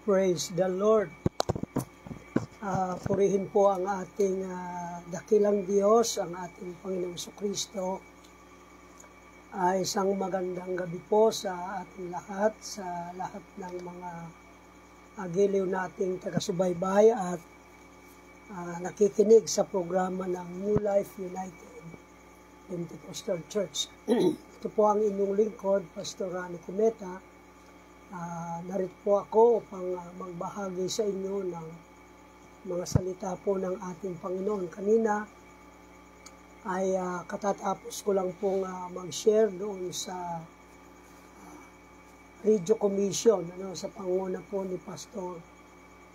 Praise the Lord. Purihin po ang ating dakilang Diyos, ang ating Panginoong Jesucristo. Isang magandang gabi po sa ating lahat, sa lahat ng mga giliw nating taga-subaybay at nakikinig sa programa ng New Life United Pentecostal Church. Ito po ang inyong lingkod, Pastor Rani Cometa. Narito po ako upang magbahagi sa inyo ng mga salita po ng ating Panginoon. Kanina ay katatapos ko lang pong mag-share doon sa Radio Commission, sa panguna po ni Pastor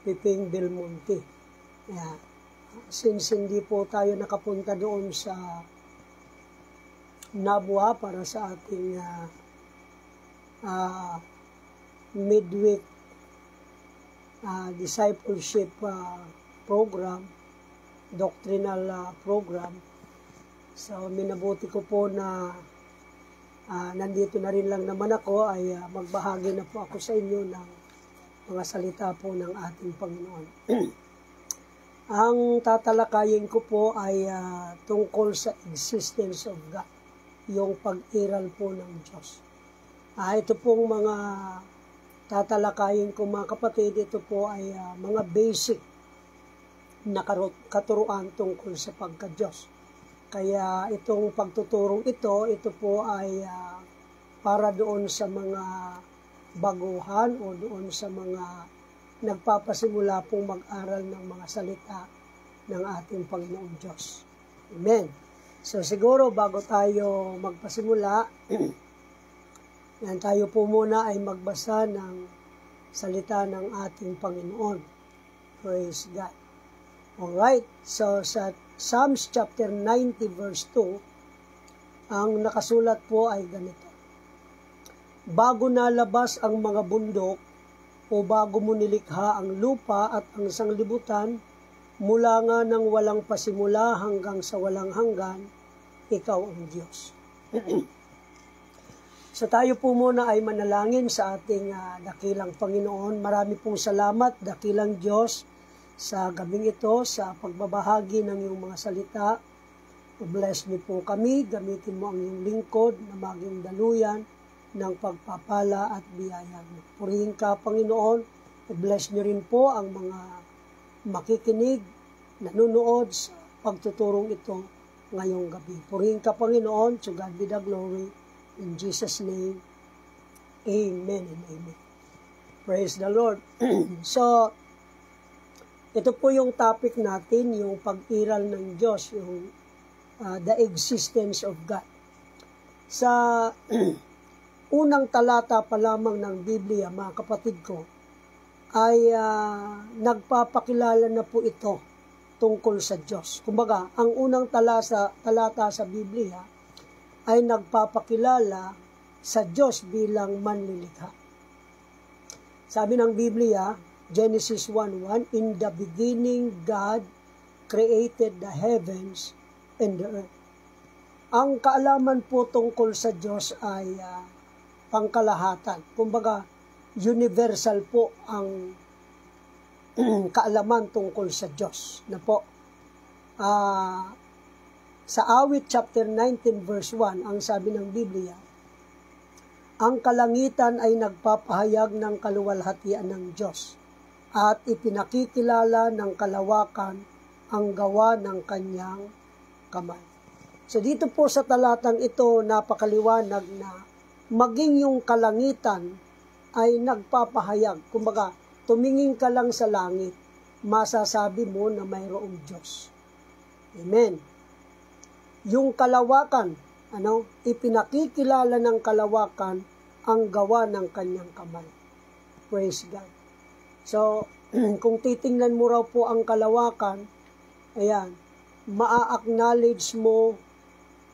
Piping Belmonte. Since hindi po tayo nakapunta doon sa Nabua para sa ating midweek discipleship program, doctrinal program. So, minabuti ko po na nandito na rin lang naman ako ay magbahagi na po ako sa inyo ng mga salita po ng ating Panginoon. Ang tatalakayin ko po ay tungkol sa existence of God, yung pag-iral po ng Diyos. Ito pong mga tatalakayin ko mga kapatid, ito po ay mga basic na katuruan tungkol sa pagka-Diyos. Kaya itong pagtuturong ito po ay para doon sa mga baguhan o doon sa mga nagpapasimula pong mag-aral ng mga salita ng ating Panginoong Diyos. Amen. So siguro bago tayo magpasimula, yan, tayo po muna ay magbasa ng salita ng ating Panginoon. Praise God. Alright, so sa Psalms chapter 90 verse 2, ang nakasulat po ay ganito. Bago nalabas ang mga bundok, o bago mo nilikha ang lupa at ang sanglibutan, mula nga ng walang pasimula hanggang sa walang hanggan, ikaw ang Diyos. So tayo po muna ay manalangin sa ating dakilang Panginoon. Marami pong salamat, dakilang Diyos, sa gabing ito, sa pagbabahagi ng iyong mga salita. Bless niyo po kami, gamitin mo ang iyong lingkod na maging daluyan ng pagpapala at biyaya mo. Purihin ka, Panginoon. Bless niyo rin po ang mga makikinig, nanonood sa pagtuturong ito ngayong gabi. Purihin ka, Panginoon. To God be the glory. In Jesus' name, amen and amen. Praise the Lord. So, ito po yung topic natin, yung pag-iral ng Diyos, yung the existence of God. Sa unang talata pa lamang ng Biblia, mga kapatid ko, ay nagpapakilala na po ito tungkol sa Diyos. Kumbaga, ang unang talata sa Biblia ay nagpapakilala sa Diyos bilang manlilikha. Sabi ng Biblia, Genesis 1:1, in the beginning God created the heavens and the earth. Ang kaalaman po tungkol sa Diyos ay pangkalahatan. Kumbaga, universal po ang kaalaman tungkol sa Diyos. Na po, sa Awit chapter 19 verse 1, ang sabi ng Biblia, ang kalangitan ay nagpapahayag ng kaluwalhatian ng Diyos at ipinakikilala ng kalawakan ang gawa ng kanyang kamay. So dito po sa talatang ito, napakaliwanag na maging yung kalangitan ay nagpapahayag. Kumbaga, tumingin ka lang sa langit, masasabi mo na mayroong Diyos. Amen. Yung kalawakan, ipinakikilala ng kalawakan ang gawa ng kanyang kamay. Praise God. So, kung titingnan mo raw po ang kalawakan, ayan, maa-acknowledge mo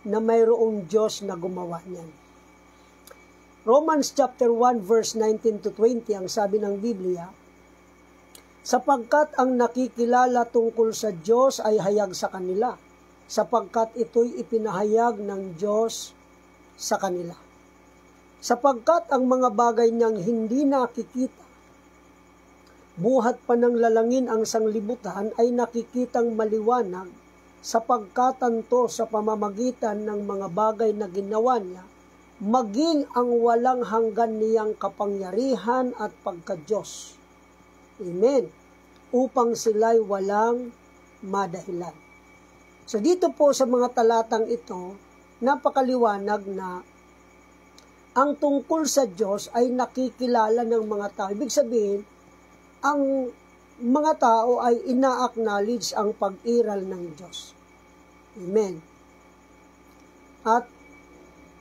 na mayroong Diyos na gumawa niyan. Romans chapter 1 verse 19 to 20, ang sabi ng Biblia, sapagkat ang nakikilala tungkol sa Diyos ay hayag sa kanila, sapagkat ito'y ipinahayag ng Diyos sa kanila. sapagkat ang mga bagay niyang hindi nakikita buhat pa ng lalangin ang sanglibutan ay nakikitang maliwanag sa pagkatanto sa pamamagitan ng mga bagay na ginawa niya, maging ang walang hanggan niyang kapangyarihan at pagka-Diyos. Amen. Upang sila'y walang madahilan. So dito po sa mga talatang ito, napakaliwanag na ang tungkol sa Diyos ay nakikilala ng mga tao. Ibig sabihin, ang mga tao ay ina-acknowledge ang pag-iral ng Diyos. Amen. At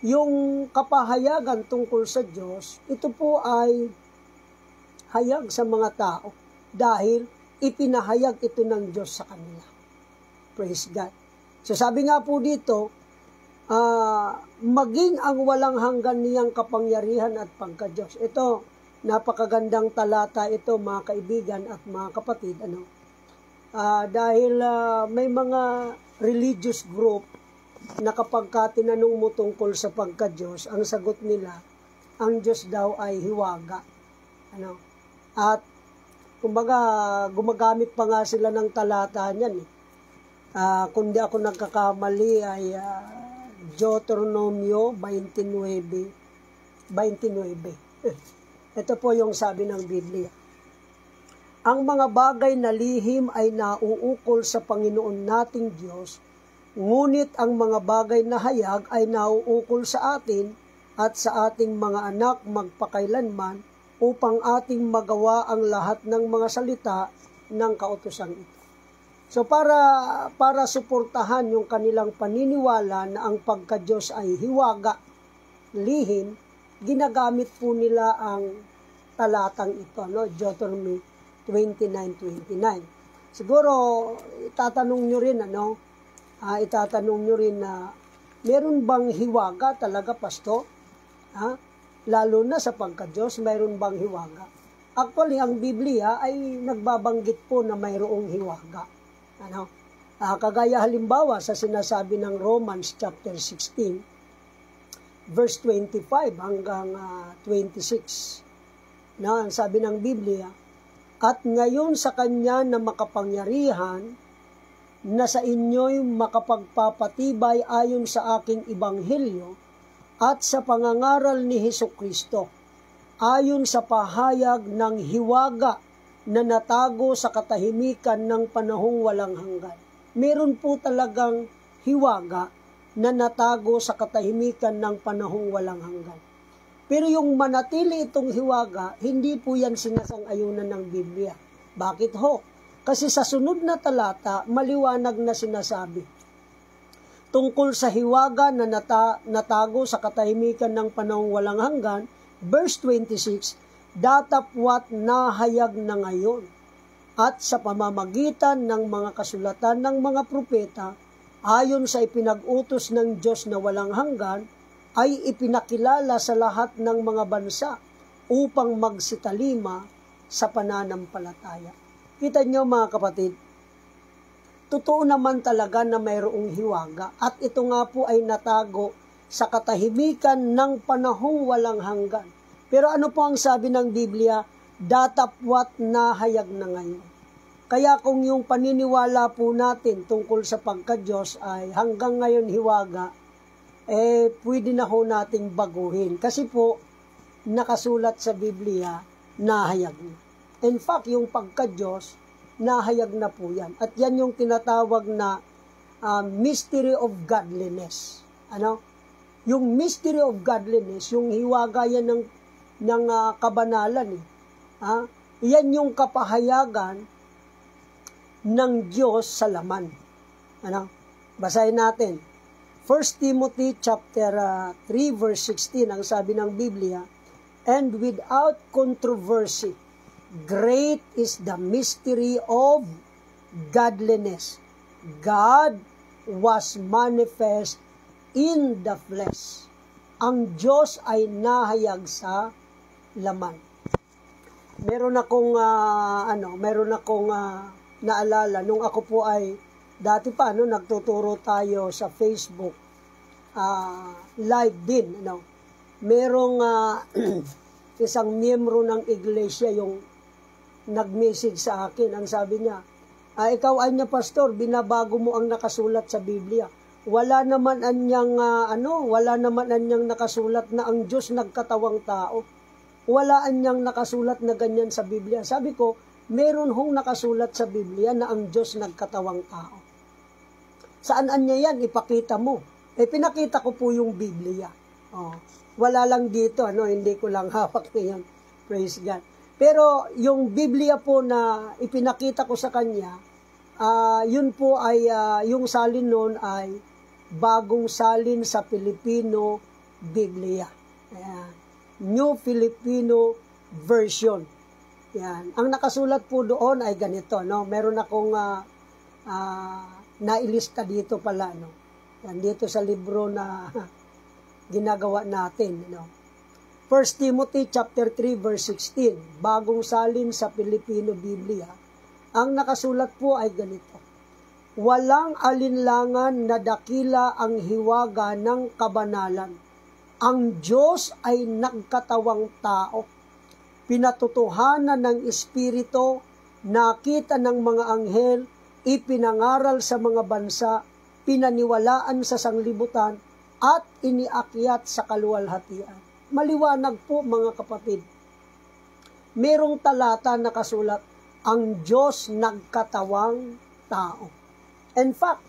yung kapahayagan tungkol sa Diyos, ito po ay hayag sa mga tao dahil ipinahayag ito ng Diyos sa kanila. Praise God. So sabi nga po dito, maging ang walang hanggan niyang kapangyarihan at pagka-Diyos. Ito, napakagandang talata ito mga kaibigan at mga kapatid. Dahil may mga religious group na kapag tinanong mo tungkol sa pagka-Diyos, ang sagot nila, ang Diyos daw ay hiwaga. At kumbaga, gumagamit pa nga sila ng talata niyan. Kung di ako nagkakamali ay Deuteronomio 29. Ito po yung sabi ng Biblia. Ang mga bagay na lihim ay nauukol sa Panginoon nating Diyos, ngunit ang mga bagay na hayag ay nauukol sa atin at sa ating mga anak magpakailanman upang ating magawa ang lahat ng mga salita ng kautusan ito. So para suportahan yung kanilang paniniwala na ang pagka-Diyos ay hiwaga, lihim, ginagamit po nila ang talatang ito, Deuteronomy 29:29. Siguro itatanong nyo rin na meron bang hiwaga talaga, Pasto? Lalo na sa pagka-Diyos, mayroon bang hiwaga? Actually, ang Biblia ay nagbabanggit po na mayroong hiwaga. Kagaya halimbawa sa sinasabi ng Romans chapter 16, verse 25 hanggang 26. Ang sabi ng Biblia, at ngayon sa Kanya na makapangyarihan, na sa inyo'y makapagpapatibay ayon sa aking ebanghelyo at sa pangangaral ni Hesukristo, ayon sa pahayag ng hiwaga na natago sa katahimikan ng panahong walang hanggan. Meron po talagang hiwaga na natago sa katahimikan ng panahong walang hanggan. Pero yung manatili itong hiwaga, hindi po yan sinasang-ayunan ng Biblia. Bakit ho? Kasi sa sunod na talata, maliwanag na sinasabi tungkol sa hiwaga na natago sa katahimikan ng panahong walang hanggan, verse 26, datapwat nahayag na ngayon at sa pamamagitan ng mga kasulatan ng mga propeta, ayon sa ipinag-utos ng Diyos na walang hanggan, ay ipinakilala sa lahat ng mga bansa upang magsitalima sa pananampalataya. Kita niyo mga kapatid, totoo naman talaga na mayroong hiwaga at ito nga po ay natago sa katahimikan ng panahong walang hanggan. Pero ano po ang sabi ng Biblia? Datapwat nahayag na ngayon. Kaya kung yung paniniwala po natin tungkol sa pagka-Diyos ay hanggang ngayon hiwaga, pwede na ho nating baguhin. Kasi po, nakasulat sa Biblia, nahayag na. In fact, yung pagka-Diyos, nahayag na po yan. At yan yung tinatawag na mystery of godliness. Yung mystery of godliness, yung hiwaga yan ng kabanalan. Yan yung kapahayagan ng Diyos sa laman. Basahin natin. 1 Timothy chapter 3 verse 16, ang sabi ng Biblia, and without controversy, great is the mystery of godliness. God was manifest in the flesh. Ang Diyos ay nahayag sa laman. Meron akong naalala nung ako po ay dati pa nagtuturo tayo sa Facebook live din, merong isang miyembro ng iglesia, yung nag-message sa akin. Ang sabi niya, ikaw anya pastor, binabago mo ang nakasulat sa Biblia. Wala naman anyang nakasulat na ang Diyos nagkatawang tao. Wala anyang nakasulat na ganyan sa Biblia. Sabi ko, meron hong nakasulat sa Biblia na ang Diyos nagkatawang tao. Saan anya yan? Ipakita mo. Pinakita ko po yung Biblia. Wala lang dito, hindi ko lang hawak niyan. Praise God. Pero yung Biblia po na ipinakita ko sa kanya, yun po ay, yung salin noon ay bagong salin sa Pilipino Biblia. Ayan. New Filipino Version. Yan. Ang nakasulat po doon ay ganito, Meron akong nailista dito pala, Yan, dito sa libro na ginagawa natin, 1 Timothy chapter 3 verse 16, bagong salin sa Pilipino Biblia. Ang nakasulat po ay ganito: walang alinlangan na dakila ang hiwaga ng kabanalan. Ang Diyos ay nagkatawang tao. Pinatutuhanan ng Espiritu, nakita ng mga anghel, ipinangaral sa mga bansa, pinaniwalaan sa sanglibutan, at iniakyat sa kaluwalhatian. Maliwanag po mga kapatid. Merong talata na kasulat, ang Diyos nagkatawang tao. In fact,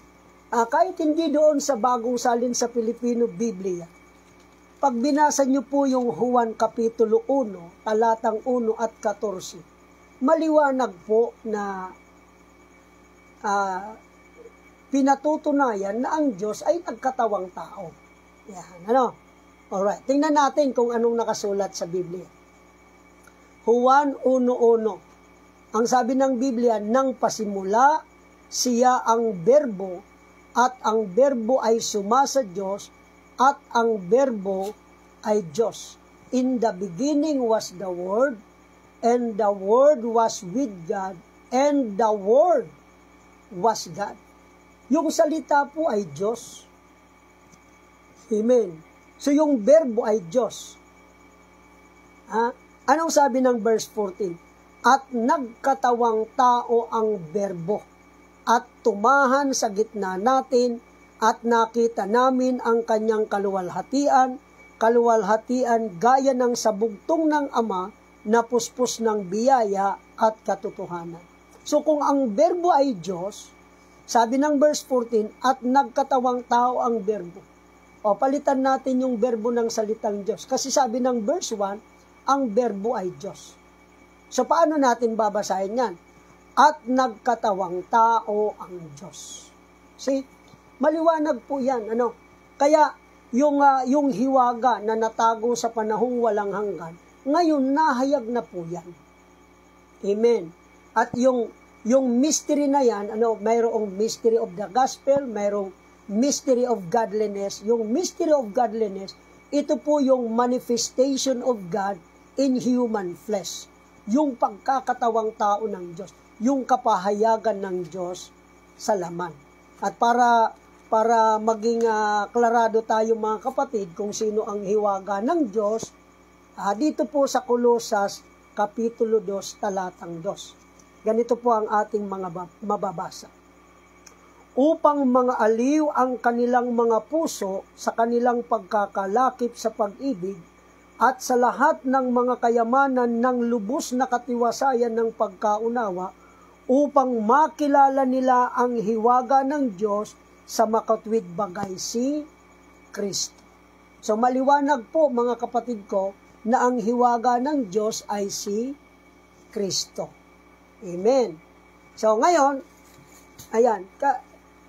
kahit hindi doon sa bagong salin sa Pilipino Biblia, pag binasa niyo po yung Juan Kapitulo 1, talatang 1 at 14, maliwanag po na pinatutunayan na ang Diyos ay nagkatawang tao. Yan, Alright, tingnan natin kung anong nakasulat sa Biblia. Juan 1:1. Ang sabi ng Biblia, nang pasimula siya ang berbo, at ang berbo ay sumasa Diyos, at ang berbo ay Diyos. In the beginning was the Word, and the Word was with God, and the Word was God. Yung salita po ay Diyos. Amen. So yung berbo ay Diyos. Anong sabi ng verse 14? At nagkatawang tao ang berbo, at tumahan sa gitna natin, at nakita namin ang kanyang kaluwalhatian gaya ng sabugtong ng Ama, na puspos ng biyaya at katotohanan. So kung ang berbo ay Diyos, sabi ng verse 14, at nagkatawang tao ang berbo. Palitan natin yung berbo ng salitang Diyos. Kasi sabi ng verse 1, ang berbo ay Diyos. So paano natin babasahin yan? At nagkatawang tao ang Diyos. See? Maliwanag po yan. Kaya yung hiwaga na natago sa panahong walang hanggan, ngayon nahayag na po yan. Amen. At yung mystery na yan, mayroong mystery of the gospel, mayroong mystery of godliness. Yung mystery of godliness, ito po yung manifestation of God in human flesh. Yung pagkakatawang tao ng Diyos. Yung kapahayagan ng Diyos sa laman. At para maging klarado tayo mga kapatid kung sino ang hiwaga ng Diyos, dito po sa Kolosas, Kapitulo 2, talatang 2. Ganito po ang ating mga mababasa. Upang mga aliw ang kanilang mga puso sa kanilang pagkakalakip sa pag-ibig, at sa lahat ng mga kayamanan ng lubos na katiwasayan ng pagkaunawa, upang makilala nila ang hiwaga ng Diyos sa makatwid bagay si Kristo. So maliwanag po mga kapatid ko na ang hiwaga ng Diyos ay si Kristo. Amen. So ngayon, ayan,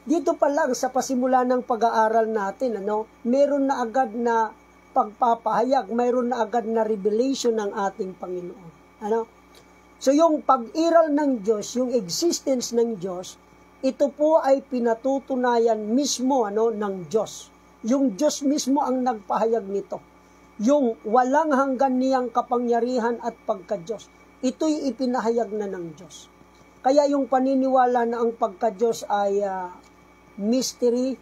dito pa lang sa pasimula ng pag-aaral natin, meron na agad na pagpapahayag, mayroon na agad na revelation ng ating Panginoon. So yung pag-iral ng Diyos, yung existence ng Diyos, ito po ay pinatutunayan mismo ng Diyos. Yung Diyos mismo ang nagpahayag nito. Yung walang hanggan niyang kapangyarihan at pagka-Diyos, ito'y ipinahayag na ng Diyos. Kaya yung paniniwala na ang pagka-Diyos ay mystery,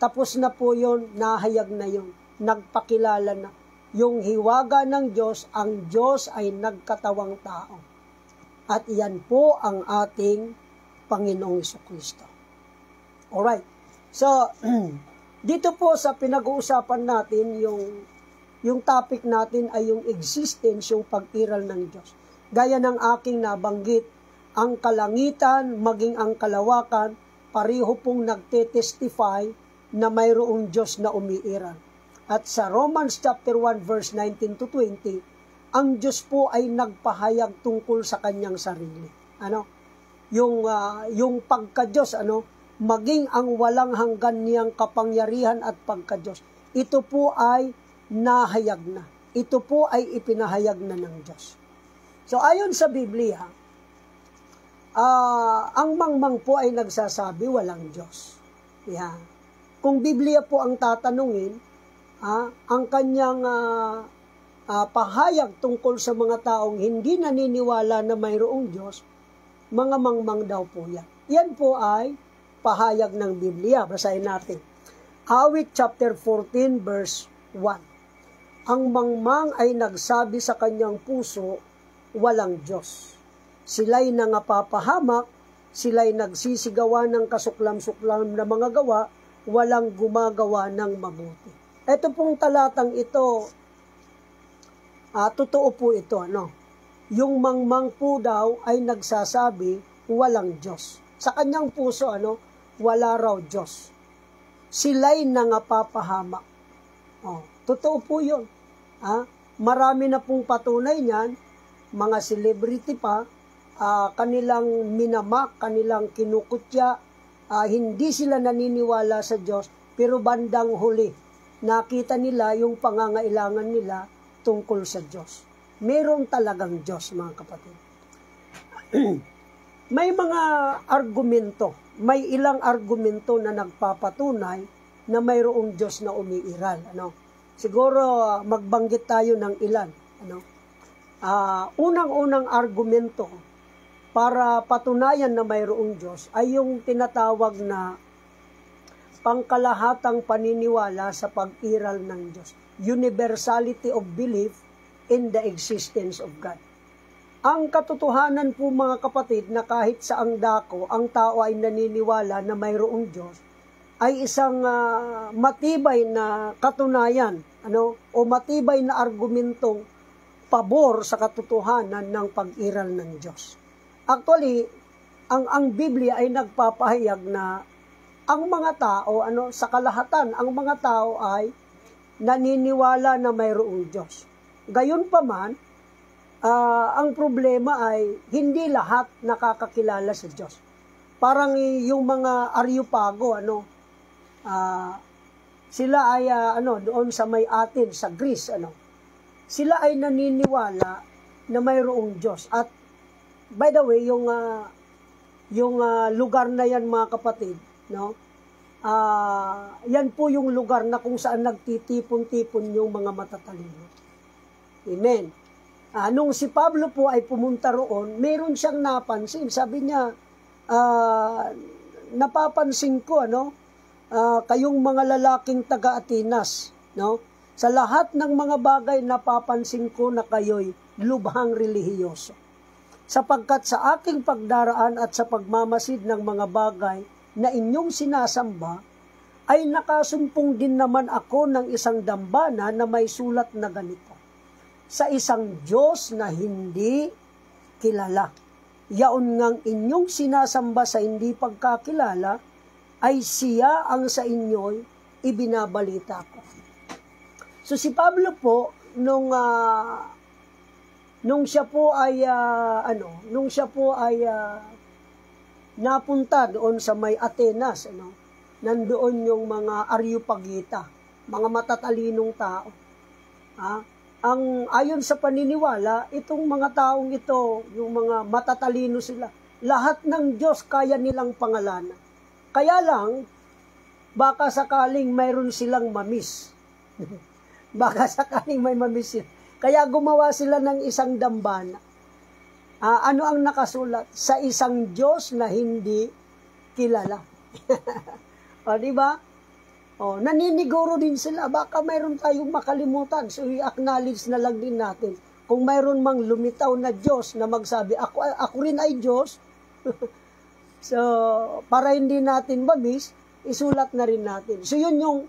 tapos na po yun, nahayag na yun, nagpakilala na. Yung hiwaga ng Diyos, ang Diyos ay nagkatawang tao. At iyan po ang ating Panginoong Jesucristo. Alright. So, dito po sa pinag-uusapan natin, yung topic natin ay yung existence, yung pag-iral ng Diyos. Gaya ng aking nabanggit, ang kalangitan, maging ang kalawakan, pareho pong nagtetestify na mayroong Diyos na umiiral. At sa Romans chapter 1 verse 19 to 20, ang Diyos po ay nagpahayag tungkol sa kanyang sarili. Yung pagka-Diyos, maging ang walang hanggan niyang kapangyarihan at pagka-Diyos. Ito po ay nahayag na. Ito po ay ipinahayag na ng Diyos. So ayon sa Biblia, ang mangmang po ay nagsasabi walang Diyos. Yeah. Kung Biblia po ang tatanungin, ang kanyang pahayag tungkol sa mga taong hindi naniniwala na mayroong Diyos, mga mangmang daw po yan. Yan po ay pahayag ng Biblia. Basahin natin. Awit chapter 14 verse 1. Ang mangmang ay nagsabi sa kanyang puso, walang Diyos. Sila'y nangapapahamak, sila'y nagsisigawa ng kasuklam-suklam na mga gawa, walang gumagawa ng mabuti. Ito pong talatang ito, totoo po ito, Yung mangmang po daw ay nagsasabi, walang Diyos. Sa kanyang puso, wala raw Diyos. Sila'y nangapapahamak. Totoo po yun. Marami na pong patunay niyan, mga celebrity pa, kanilang minamak, kanilang kinukutya, hindi sila naniniwala sa Diyos, pero bandang huli, nakita nila yung pangangailangan nila tungkol sa Diyos. Meron talagang Diyos, mga kapatid. May mga argumento, may ilang argumento na nagpapatunay na mayroong Diyos na umiiral. Siguro magbanggit tayo ng ilan. Unang-unang argumento para patunayan na mayroong Diyos ay yung tinatawag na pangkalahatang paniniwala sa pag-iral ng Diyos. Universality of belief in the existence of God. Ang katotohanan po mga kapatid na kahit saang dako ang tao ay naniniwala na mayroong Diyos ay isang matibay na katunayan o matibay na argumentong pabor sa katotohanan ng pag-iral ng Diyos. Actually, ang Biblia ay nagpapahayag na ang mga tao, sa kalahatan, ang mga tao ay naniniwala na mayroong Diyos. Gayunpaman, ang problema ay hindi lahat nakakakilala sa Diyos. Parang yung mga Areopago, sila ay doon sa may Athens, sa Greece, sila ay naniniwala na mayroong Diyos. At by the way, yung lugar na yan mga kapatid, yan po yung lugar na kung saan nagtitipon-tipon yung mga matatalino. Amen. Nung si Pablo po ay pumunta roon, meron siyang napansin. Sabi niya, napapansin ko, kayong mga lalaking taga-Atinas, sa lahat ng mga bagay napapansin ko na kayo'y lubhang relihiyoso. Sapagkat sa aking pagdaraan at sa pagmamasid ng mga bagay na inyong sinasamba, ay nakasumpong din naman ako ng isang dambana na may sulat na ganito. Sa isang Diyos na hindi kilala. Yaon ngang inyong sinasamba sa hindi pagkakilala, ay siya ang sa inyo'y ibinabalita ko. So si Pablo po, nung siya po ay napunta doon sa may Atenas, nandoon yung mga Areopagita, mga matatalinong tao. Ayon sa paniniwala, itong mga taong ito, yung mga matatalino sila, lahat ng Diyos kaya nilang pangalanan. Kaya lang, baka sakaling mayroon silang mamiss. Baka sakaling may mamiss sila. Kaya gumawa sila ng isang dambana. Ano ang nakasulat? Sa isang Diyos na hindi kilala. O, diba? Naniniguro din sila. Baka mayroon tayong makalimutan. So, i-acknowledge na lang din natin kung mayroon mang lumitaw na Diyos na magsabi, ako rin ay Diyos, so, para hindi natin mamiss, isulat na rin natin. So, yun yung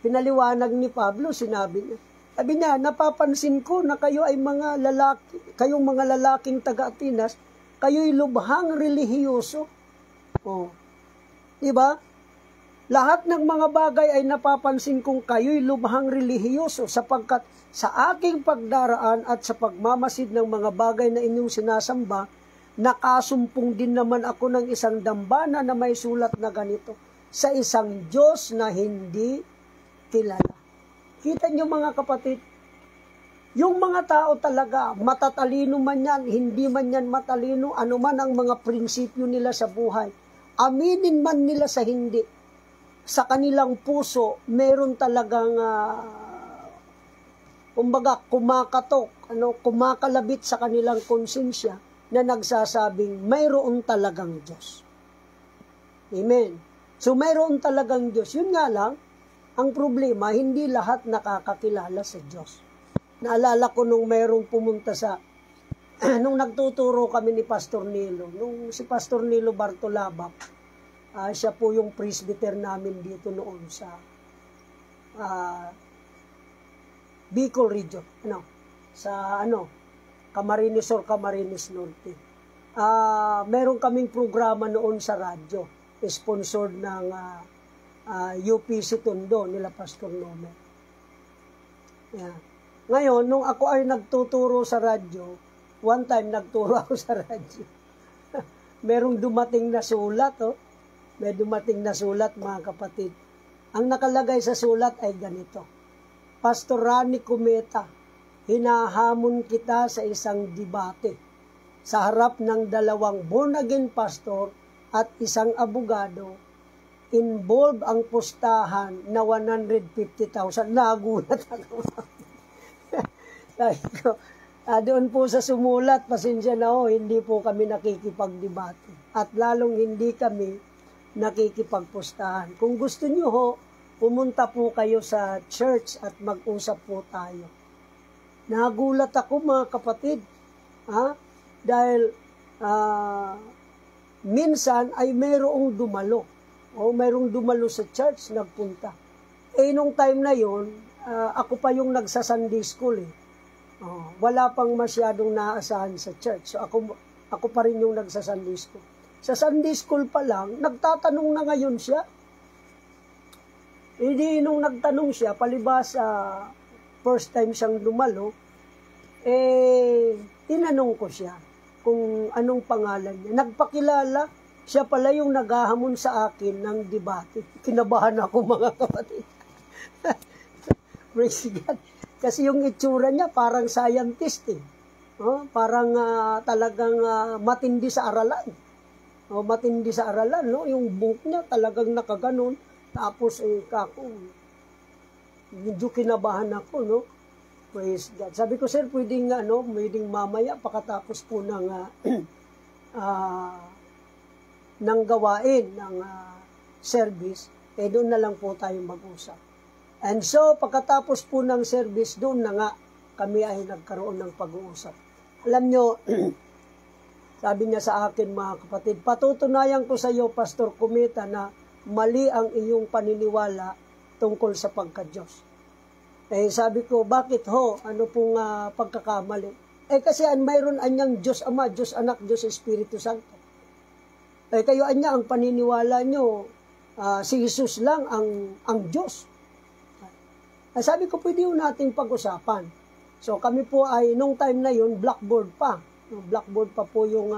pinaliwanag ni Pablo, sinabi niya. Sabi niya, napapansin ko na kayo ay kayong mga lalaking taga-Atinas, kayo'y lubhang relihiyoso. Oh. Diba? Lahat ng mga bagay ay napapansin kong kayo'y lubhang relihiyoso sapagkat sa aking pagdaraan at sa pagmamasid ng mga bagay na inyong sinasamba, nakasumpong din naman ako ng isang dambana na may sulat na ganito, sa isang Diyos na hindi kilala. Kita niyo mga kapatid, yung mga tao talaga, matatalino man yan, hindi man yan matalino, ano man ang mga prinsipyo nila sa buhay, aminin man nila sa hindi, sa kanilang puso, meron talagang, kumakatok, kumakalabit sa kanilang konsensya na nagsasabing, mayroon talagang Diyos. Amen. So, mayroon talagang Diyos. Yun nga lang, ang problema, hindi lahat nakakakilala sa Diyos. Naalala ko nung mayroong pumunta nung nagtuturo kami ni Pastor Nilo, nung si Pastor Nilo Bartolabak, siya po yung presbyter namin dito noon sa Bicol region, Camarines or Camarines Norte. Meron kaming programa noon sa radyo, sponsored ng UPC Tondo nila Pastor Nome. Yeah. Ngayon, nung ako ay nagtuturo sa radyo, one time nagturo ako sa radyo. Merong dumating na sulat, May dumating na sulat, mga kapatid. Ang nakalagay sa sulat ay ganito. Pastor Rani Cometa, hinahamon kita sa isang debate sa harap ng 2 born-again pastor at isang abogado. Involve ang pustahan na 150,000. Nagulat ako. Sabi ko, doon po sa sumulat, pasensya na hindi po kami nakikipagdebate. At lalong hindi kami nakikipagpustahan. Kung gusto nyo pumunta po kayo sa church at mag-usap po tayo. Nagulat ako, mga kapatid. Dahil minsan ay mayroong dumalo. Mayroong dumalo sa church, nagpunta. Nung time na yon, ako pa yung nagsa-Sunday school wala pang masyadong naasahan sa church. So ako pa rin yung nagsa-Sunday school. Sa Sunday school pa lang, nagtatanong na ngayon siya. Hindi nung nagtanong siya, palibas first time siyang dumalo, tinanong ko siya kung anong pangalan niya. Nagpakilala, siya pala yung naghahamon sa akin ng debate. Kinabahan ako, mga kapatid. Praise God. Kasi yung itsura niya parang scientist parang talagang matindi sa aralan. Matindi sa aralan, yung buhok niya talagang nakaganon. Tapos medyo kinabahan ako, Praise God. Sabi ko, sir, pwedeng mamaya pagkatapos po ng gawain ng service, doon na lang po tayo mag-usap. And so, pagkatapos po ng service, doon na nga kami ay nagkaroon ng pag-uusap. Alam nyo, sabi niya sa akin, mga kapatid, patutunayan ko sa iyo, Pastor Cometa, na mali ang iyong paniniwala tungkol sa pagka-Diyos. Sabi ko, bakit ano pong pagkakamali? Kasi mayroon anyang Diyos Ama, Diyos Anak, Diyos Espiritu Santo. Kayo anya ang paniniwala nyo, si Jesus lang ang Diyos. Sabi ko, pwede yung nating pag-usapan. So kami po ay, nung time na yun, blackboard pa. Blackboard pa po yung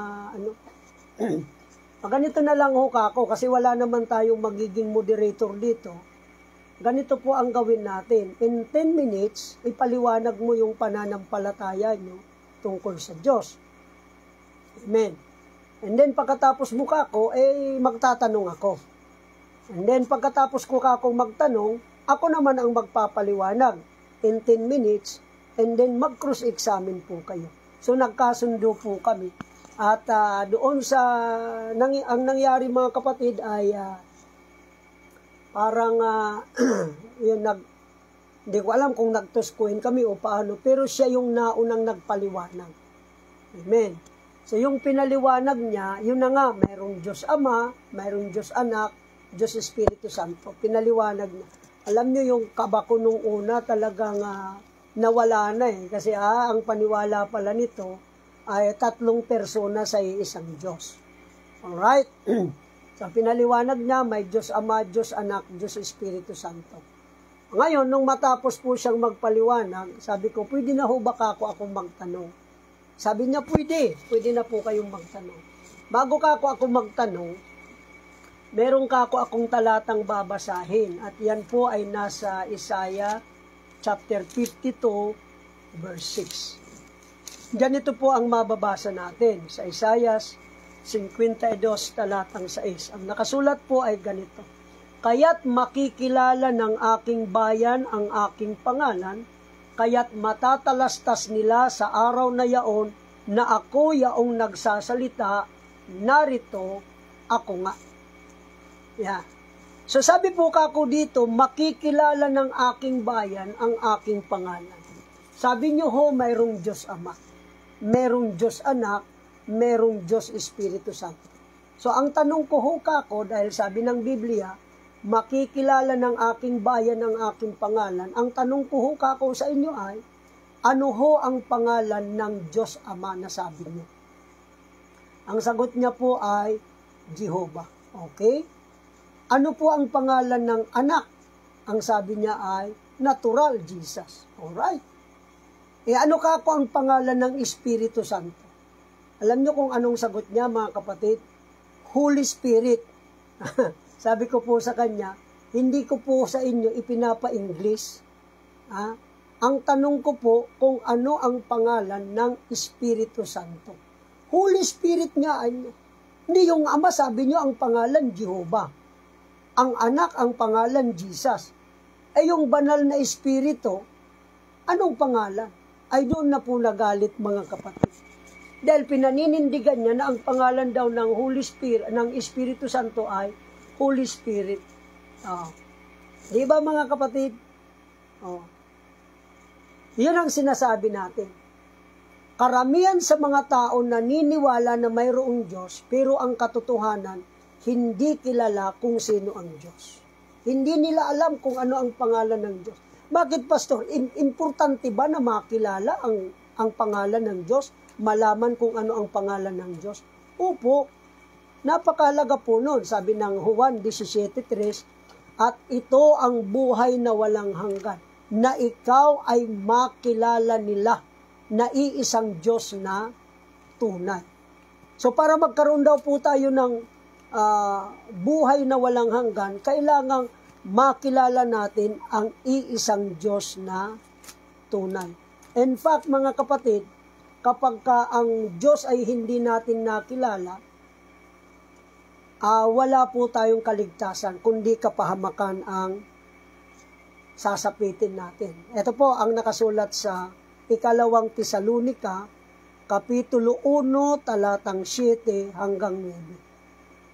ganito na lang ako kasi wala naman tayong magiging moderator dito. Ganito po ang gawin natin. In 10 minutes, ipaliwanag mo yung pananampalataya nyo tungkol sa Diyos. Amen. And then pagkatapos mukha ko, magtatanong ako. And then pagkatapos ko magtanong, ako naman ang magpapaliwanag in 10 minutes, and then mag-cross-examine po kayo. So nagkasundo po kami. At doon ang nangyari, mga kapatid, ay parang yun, hindi ko alam kung nagtuskuhin kami o paano, pero siya yung naunang nagpaliwanag. Amen. So yung pinaliwanag niya, yun na nga, mayroong Diyos Ama, mayroong Diyos Anak, Diyos Espiritu Santo. Pinaliwanag niya. Alam niyo yung kaba ko nung una talagang nawala na kasi ang paniwala pala nito ay 3 persona sa isang Diyos. Alright? So pinaliwanag niya, may Diyos Ama, Diyos Anak, Diyos Espiritu Santo. Ngayon, nung matapos po siyang magpaliwanag, sabi ko, pwede na ho ba akong magtanong? Sabi niya, pwede na po kayong magtanong. Bago ako magtanong, meron akong talatang babasahin. At yan po ay nasa Isaiah chapter 52, verse 6. Ganito po ang mababasa natin sa Isaiah 52, talatang 6. Ang nakasulat po ay ganito. Kaya't makikilala ng aking bayan ang aking pangalan, kaya't matatalastas nila sa araw na yaon na ako yaong nagsasalita, narito ako nga. Yeah. So sabi po kako dito, makikilala ng aking bayan ang aking pangalan. Sabi niyo ho, mayroong Diyos Ama, mayroong Diyos Anak, mayroong Diyos Espiritu Santo. So ang tanong ko ho kako, dahil sabi ng Biblia, makikilala ng aking bayan ang aking pangalan. Ang tanong ko ho kako sa inyo ay, ano ho ang pangalan ng Diyos Ama na sabi niyo? Ang sagot niya po ay Jehovah. Okay? Ano po ang pangalan ng anak? Ang sabi niya ay natural Jesus. Alright. Ano kako ang pangalan ng Espiritu Santo? Alam niyo kung anong sagot niya, mga kapatid? Holy Spirit. Sabi ko po sa kanya, hindi ko po sa inyo ipinapa-English. Ang tanong ko po kung ano ang pangalan ng Espiritu Santo. Holy Spirit nga. Hindi yung Ama, sabi niyo ang pangalan Jehovah. Ang anak, ang pangalan Jesus. Yung banal na Espiritu, anong pangalan? Ay doon na po nagalit, mga kapatid. Dahil pinaninindigan niya na ang pangalan daw ng Holy Spirit, ng Espiritu Santo ay Holy Spirit. Di ba, mga kapatid? Yun ang sinasabi natin. Karamihan sa mga tao naniniwala na mayroong Diyos, pero ang katotohanan, hindi kilala kung sino ang Diyos. Hindi nila alam kung ano ang pangalan ng Diyos. Bakit, Pastor? Importante ba na makilala ang pangalan ng Diyos? Malaman kung ano ang pangalan ng Diyos? Opo. Napakalaga po nun, sabi ng Juan 17:3, at ito ang buhay na walang hanggan, na ikaw ay makilala nila na iisang Diyos na tunay. So para magkaroon daw po tayo ng buhay na walang hanggan, kailangang makilala natin ang iisang Diyos na tunay. In fact, mga kapatid, kapag ang Diyos ay hindi natin nakilala, wala po tayong kaligtasan, kundi kapahamakan ang sasapitin natin. Ito po ang nakasulat sa 2 Tesalonica, Kapitulo 1, talatang 7 hanggang 9.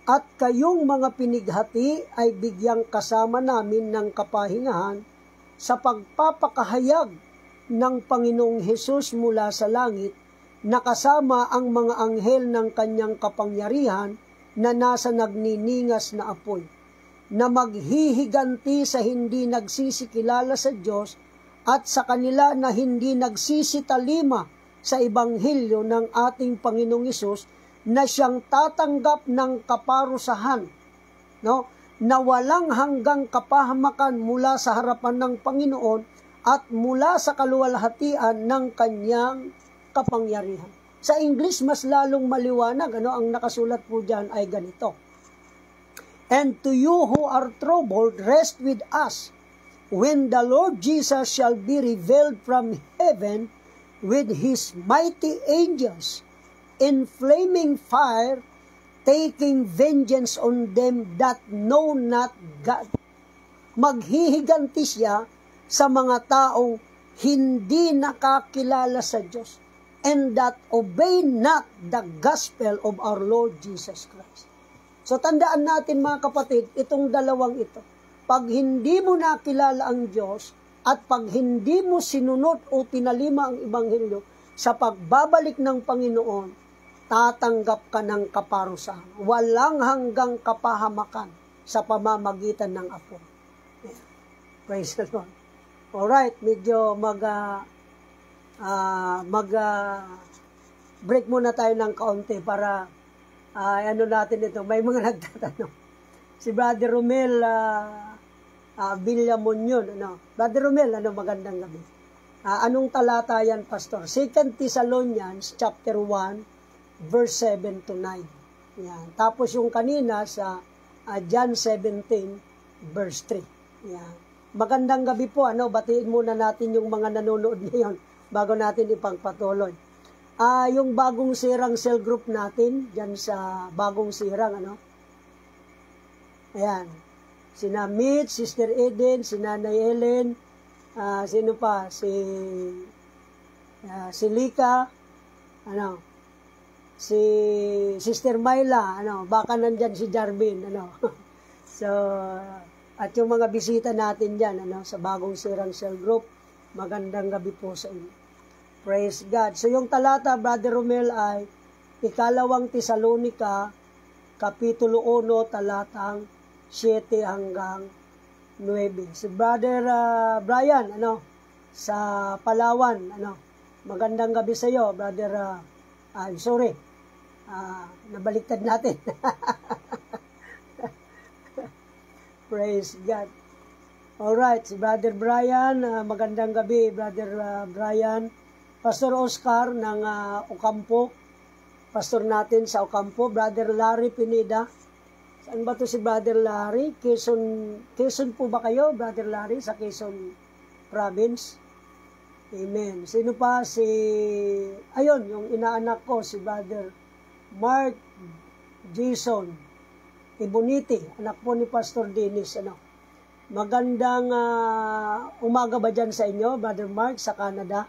At kayong mga pinighati ay bigyang kasama namin ng kapahingahan sa pagpapakahayag ng Panginoong Hesus mula sa langit, na kasama ang mga anghel ng kanyang kapangyarihan na nasa nagniningas na apoy, na maghihiganti sa hindi nagsisikilala sa Diyos at sa kanila na hindi nagsisitalima sa Ebanghelyo ng ating Panginoong Hesus, na siyang tatanggap ng kaparusahan, na walang hanggang kapahamakan mula sa harapan ng Panginoon at mula sa kaluwalhatian ng kanyang kapangyarihan. Sa English, mas lalong maliwanag. Ang nakasulat po dyan ay ganito. And to you who are troubled, rest with us, when the Lord Jesus shall be revealed from heaven with His mighty angels, in flaming fire, taking vengeance on them that know not God. Maghihiganti siya sa mga taong hindi nakakilala sa Diyos, and that obey not the gospel of our Lord Jesus Christ. So tandaan natin, mga kapatid, itong dalawang ito. pag hindi mo nakilala ang Diyos at pag hindi mo sinunod o pinalima ang Ebanghelyo, sa pagbabalik ng Panginoon, tatanggap ka ng kaparusahan. Walang hanggang kapahamakan sa pamamagitan ng apo. Yeah. Praise the Lord. Alright, medyo break muna tayo ng kaunti para ano natin ito. May mga nagtatanong. Si Brother Romel Villamon yun. Brother Romel, magandang gabi. Anong talata yan, Pastor? 2 Thessalonians chapter 1, verse 7 to 9. Yan. Tapos yung kanina sa John 17, verse 3. Yan. Magandang gabi po. Batiin muna natin yung mga nanonood ngayon bago natin ipagpatuloy. Yung bagong sirang cell group natin, dyan sa bagong sirang, Ayan. Sina Mitch, Sister Eden, si Nanay Ellen, sino pa? Si Lika, si Sister Myla, baka nandyan si Jarvin, So, at yung mga bisita natin dyan, sa bagong sirang cell group, magandang gabi po sa inyo. Praise God. So, yung talata, Brother Romel, ay Ikalawang Tesalonica, Kapitulo 1, talatang 7 hanggang 9. Si Brother Brian, sa Palawan, magandang gabi sa iyo, Brother, I'm sorry, nabaliktad natin. Praise God. Alright, si Brother Brian, magandang gabi, Brother Brian. Pastor Oscar ng Ocampo, pastor natin sa Ocampo. Brother Larry Pineda. Saan ba to si Brother Larry? Quezon po ba kayo, Brother Larry, sa Quezon Province? Amen. Sino pa? Ayun, yung inaanak ko, si Brother Mark Jason Iboniti, anak po ni Pastor Dennis. Magandang umaga ba dyan sa inyo, Brother Mark, sa Canada?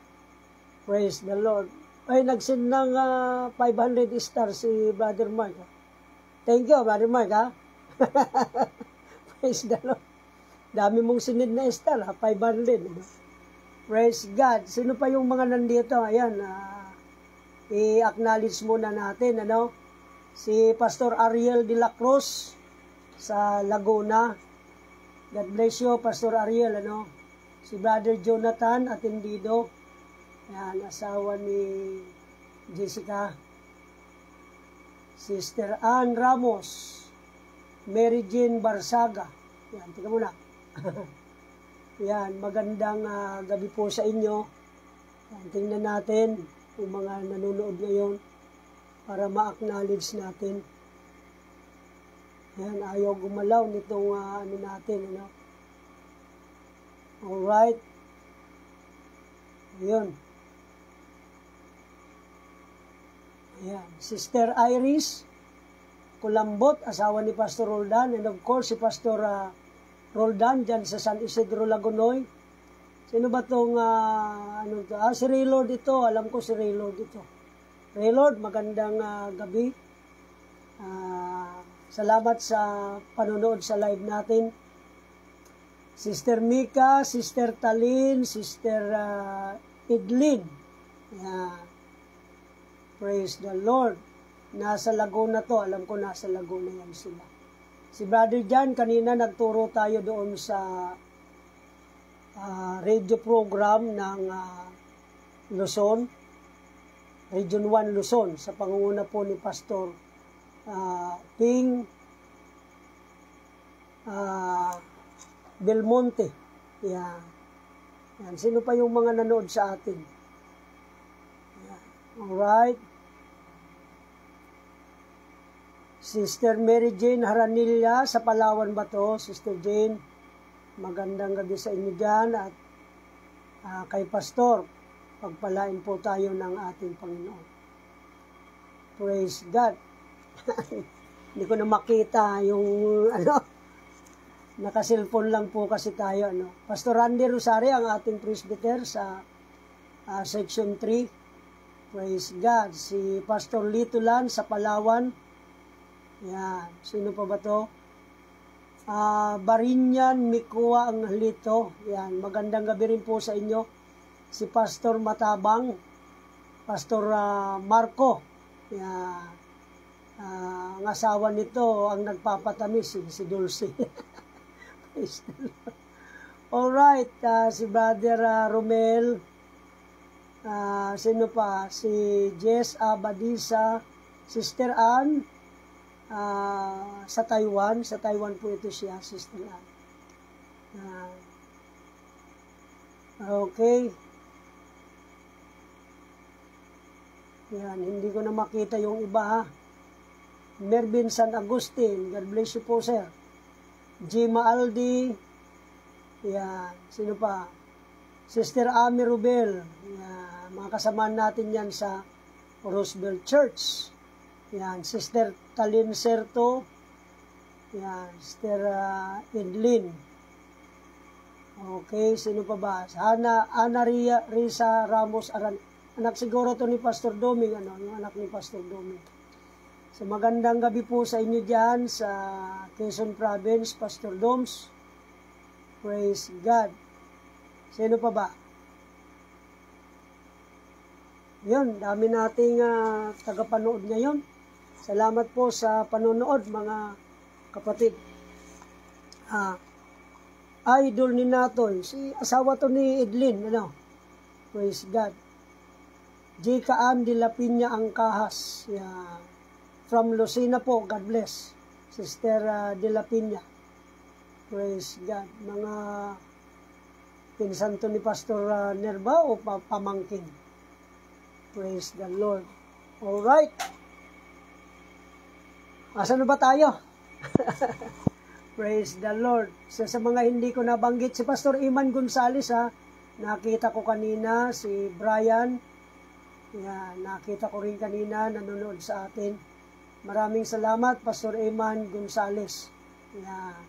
Praise the Lord. Ay, nag-send ng 500 stars si Brother Mark. Thank you, Brother Mark, Praise the Lord. Dami mong sinid na star, 500. Praise God. Sino pa yung mga nandito? Ayan, i-acknowledge muna natin, Si Pastor Ariel de la Cruz sa Laguna. God bless you, Pastor Ariel, Si Brother Jonathan Atendido. Ayan, asawa ni Jessica. Sister Ann Ramos, Mary Jean Barsaga. Yan, tika muna. Yan, magandang gabi po sa inyo. Yan, tingnan natin kung mga nanonood ngayon para ma-acknowledge natin. Yan, ayaw gumalaw nitong natin. Alright. Ayun. Ayan. Sister Iris Kulambot, asawa ni Pastor Roldan, and of course si Pastor Roldan dyan sa San Isidro Lagunoy. Sino ba itong si Raylord ito? Alam ko si Raylord ito. Raylord, magandang gabi. Salamat sa panonood sa live natin. Sister Mika, Sister Talin, Sister Idlin. Ayan. Praise the Lord. Nasa Laguna to. Alam ko nasa Laguna yan sila. Si Brother John, kanina nagturo tayo doon sa radio program ng Luzon. Region 1 Luzon. Sa pangunguna po ni Pastor Ping Belmonte. Yan. Yan. Sino pa yung mga nanood sa atin? Yan. Alright. Sister Mary Jane Haranilla sa Palawan ba to? Sister Jane, magandang gabi sa inyo dyan. At kay Pastor, pagpalain po tayo ng ating Panginoon. Praise God. Hindi ko na makita yung naka-cellphone lang po kasi tayo. Pastor Randy Rosario, ang ating presbyter sa section 3. Praise God. Si Pastor Lito Lan sa Palawan. Yan. Sino pa ba to? Barinyan Mikua ang halito. Yan, magandang gabi rin po sa inyo. Si Pastor Matabang, Pastor Marco. Yan. Ang asawa nito ang nagpapatamis, si Dulce. Alright, si Brother Romel. Sino pa? Si Jess Abadisa, Sister Ann, sa Taiwan. Sa Taiwan po ito siya, Sister Ann. Okay. Yan, hindi ko na makita yung iba ha. Mervin San Agustin, God bless you po sir. Gima Aldi, yan, sino pa? Sister Ami Rubel, yan, mga kasamaan natin yan sa Roseville Church. Yan, Sister Talin Serto, yan, Sister Edlin. Okay, sino pa ba? Ana Risa Ramos Aran. Anak siguro to ni Pastor Doming, yung anak ni Pastor Doming. So magandang gabi po sa inyo dyan sa Quezon Province, Pastor Doms. Praise God. Sino pa ba? Yun, dami nating tagapanood ngayon. Salamat po sa panonood mga kapatid. Idol ni Natoy, si asawa to ni Edlin, Praise God. Jikaan de la Piña ang kahas. Yeah. From Lucena po, God bless. Sister de la Piña. Praise God. Mga pinsan to ni Pastor Nerva o pamangkin. Praise the Lord. Alright. Asan na ba tayo? Praise the Lord. Sa mga hindi ko nabanggit, si Pastor Iman Gonzales nakita ko kanina, si Brian. Yan, nakita ko rin kanina, nanonood sa atin. Maraming salamat, Pastor Eman Gonzales. Yan.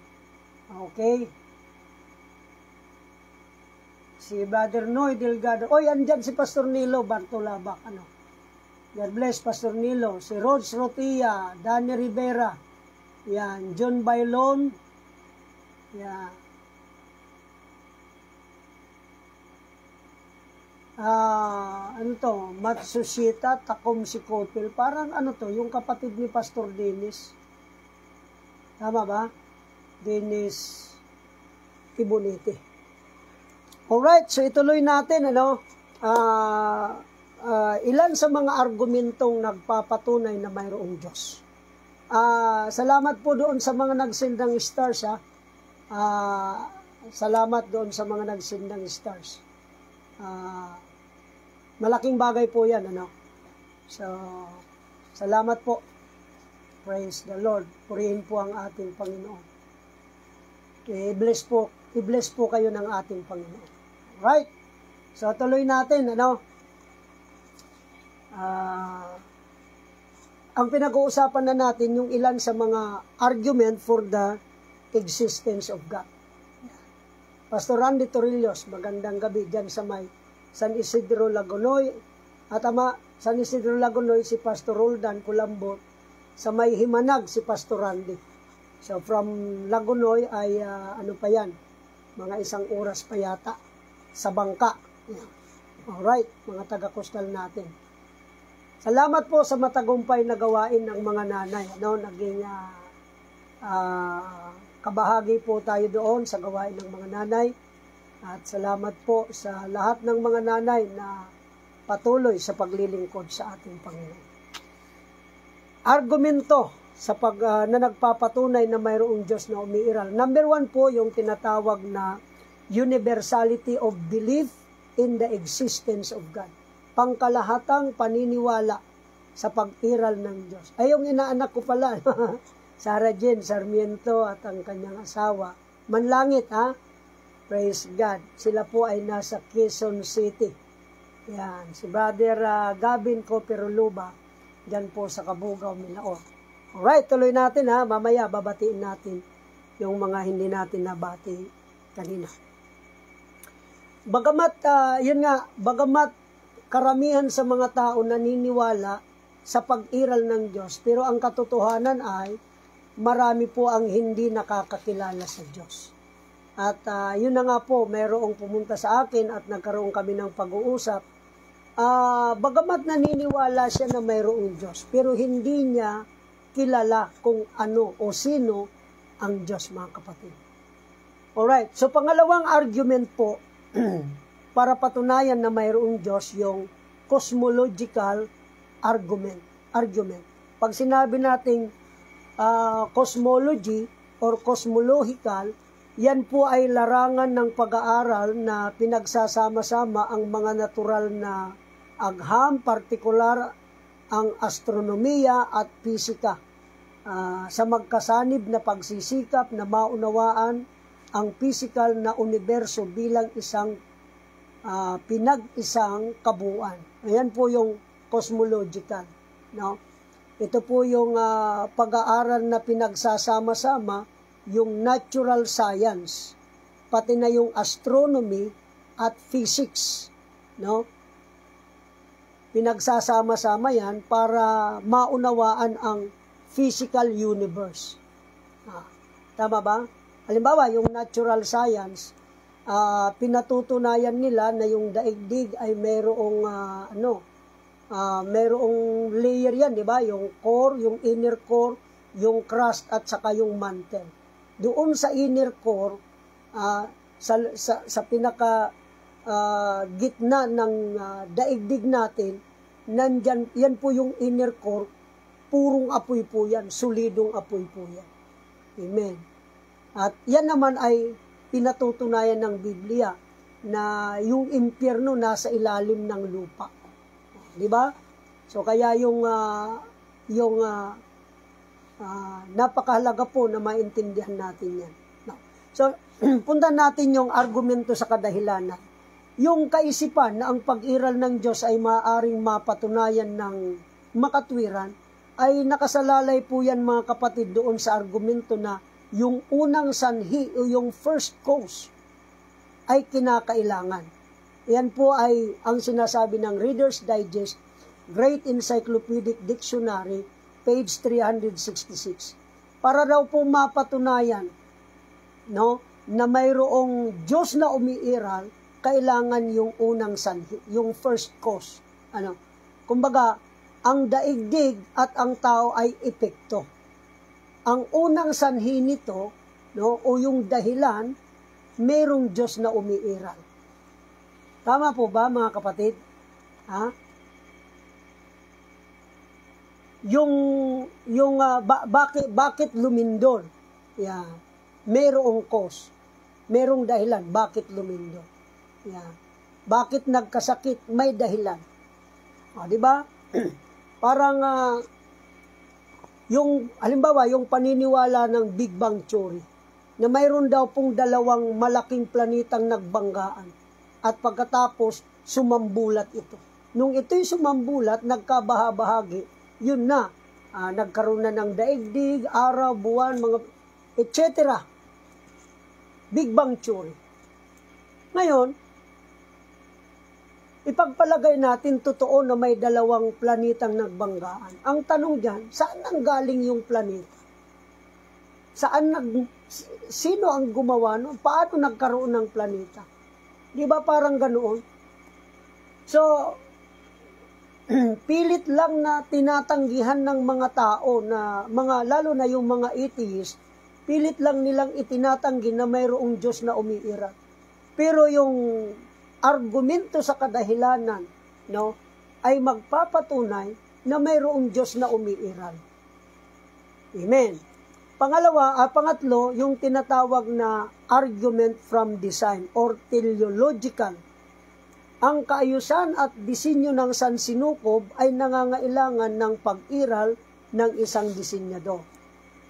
Okay. Si Brother Noy Delgado. Oy, andyan si Pastor Nilo Bartolabak. God bless, Pastor Nilo. Si Rods Rotia, Danny Rivera. Yan, John Bailon. Yan. Matsushita Takom si Kopil. Parang yung kapatid ni Pastor Dennis. Tama ba? Dennis Tibonite. Alright, so ituloy natin, ilan sa mga argumentong nagpapatunay na mayroong Diyos. Salamat po doon sa mga nagsendang stars, salamat doon sa mga nagsendang stars. Malaking bagay po yan, So, salamat po. Praise the Lord. Purihin po ang ating Panginoon. I-bless po kayo ng ating Panginoon. Right? So, tuloy natin, ang pinag-uusapan na natin yung ilan sa mga argument for the existence of God. Pastor Randy Torrillos, magandang gabi dyan sa may San Isidro Lagonoy. At San Isidro Lagonoy, si Pastor Roldan Culambo. Sa may Himanag, si Pastor Randy. So from Lagonoy ay pa yan, mga 1 oras pa yata sa bangka. Alright, mga taga-coastal natin. Salamat po sa matagumpay na gawain ng mga nanay. Naging kabahagi po tayo doon sa gawain ng mga nanay. At salamat po sa lahat ng mga nanay na patuloy sa paglilingkod sa ating Panginoon. Argumento na nagpapatunay na mayroong Diyos na umiiral. Number 1 po yung tinatawag na universality of belief in the existence of God. Pangkalahatang paniniwala sa pag-iral ng Diyos. Ay, yung inaanak ko pala, Sarah Jane Sarmiento at ang kanyang asawa. Manlangit, Praise God. Sila po ay nasa Quezon City. Yan. Si Brother Gavin Coperoluba, dyan po sa Kabugaw, Minao. Alright, tuloy natin Mamaya babatiin natin yung mga hindi natin nabati kanina. Bagamat karamihan sa mga tao naniniwala sa pag-iral ng Diyos, pero ang katotohanan ay marami po ang hindi nakakakilala sa Diyos. At yun na nga po, mayroong pumunta sa akin at nagkaroon kami ng pag-uusap. Bagamat naniniwala siya na mayroong Diyos, pero hindi niya kilala kung ano o sino ang Diyos, mga kapatid. Alright, so pangalawang argument po, para patunayan na mayroong Diyos, yung cosmological argument. Pag sinabi nating cosmology or cosmological, yan po ay larangan ng pag-aaral na pinagsasama-sama ang mga natural na agham, partikular ang astronomiya at pisika, sa magkasanib na pagsisikap na maunawaan ang physical na universo bilang isang pinag-isang kabuuan. Ayan po yung cosmological, no? Ito po yung pag-aaral na pinagsasama-sama yung natural science, pati na yung astronomy at physics, no? Pinagsasama-sama yan para maunawaan ang physical universe. Tama ba? Halimbawa, yung natural science, pinatutunayan nila na yung daigdig ay mayroong mayroong layer yan, di ba? Yung core, yung inner core, yung crust at saka yung mantle. Doon sa inner core, sa pinaka gitna ng daigdig natin, nandyan, yan po yung inner core, purong apoy po yan, solidong apoy po yan. Amen. At yan naman ay pinatutunayan ng Biblia na yung impyerno nasa ilalim ng lupa. Di ba? So kaya yung napakahalaga po na maintindihan natin yan. No. So puntan natin yung argumento sa kadahilanan. Yung kaisipan na ang pag-iral ng Diyos ay maaaring mapatunayan ng makatwiran, ay nakasalalay po yan, mga kapatid, doon sa argumento na yung unang sanhi o yung first cause ay kinakailangan. Yan po ay ang sinasabi ng Reader's Digest, Great Encyclopedic Dictionary, page 366. Para daw po mapatunayan, no, na mayroong Diyos na umiiral, kailangan yung unang sanhi, yung first cause. Kumbaga, ang daigdig at ang tao ay epekto. Ang unang sanhi nito, no, o yung dahilan, mayroong Diyos na umiiral. Tama po ba, mga kapatid? Bakit lumindol? Yeah. Mayroong cause. Mayroong dahilan. Bakit lumindol? Yeah. Bakit nagkasakit? May dahilan. Di ba? Parang halimbawa, yung paniniwala ng Big Bang Theory, na mayroon daw pong dalawang malaking planetang nagbanggaan at pagkatapos sumambulat ito. Nung ito'y sumambulat, nagkabahabahagi, yun na, nagkaroon na ng daigdig, araw, buwan, mga etc. Big Bang Theory. Ngayon, ipagpalagay natin totoo na may dalawang planetang nagbanggaan. Ang tanong diyan, saan nanggaling yung planeta? Sino ang gumawa nun? Paano nagkaroon ng planeta? Di ba parang ganoon? So, pilit lang na tinatanggihan ng mga tao na lalo na yung mga atheist, pilit lang nilang itinatanggi na mayroong Diyos na umiiral. Pero yung argumento sa kadahilanan, no, ay magpapatunay na mayroong Diyos na umiiral. Amen. Pangatlo, yung tinatawag na argument from design or teleological. Ang kaayusan at disenyo ng sansinukob ay nangangailangan ng pag-iral ng isang disenyador.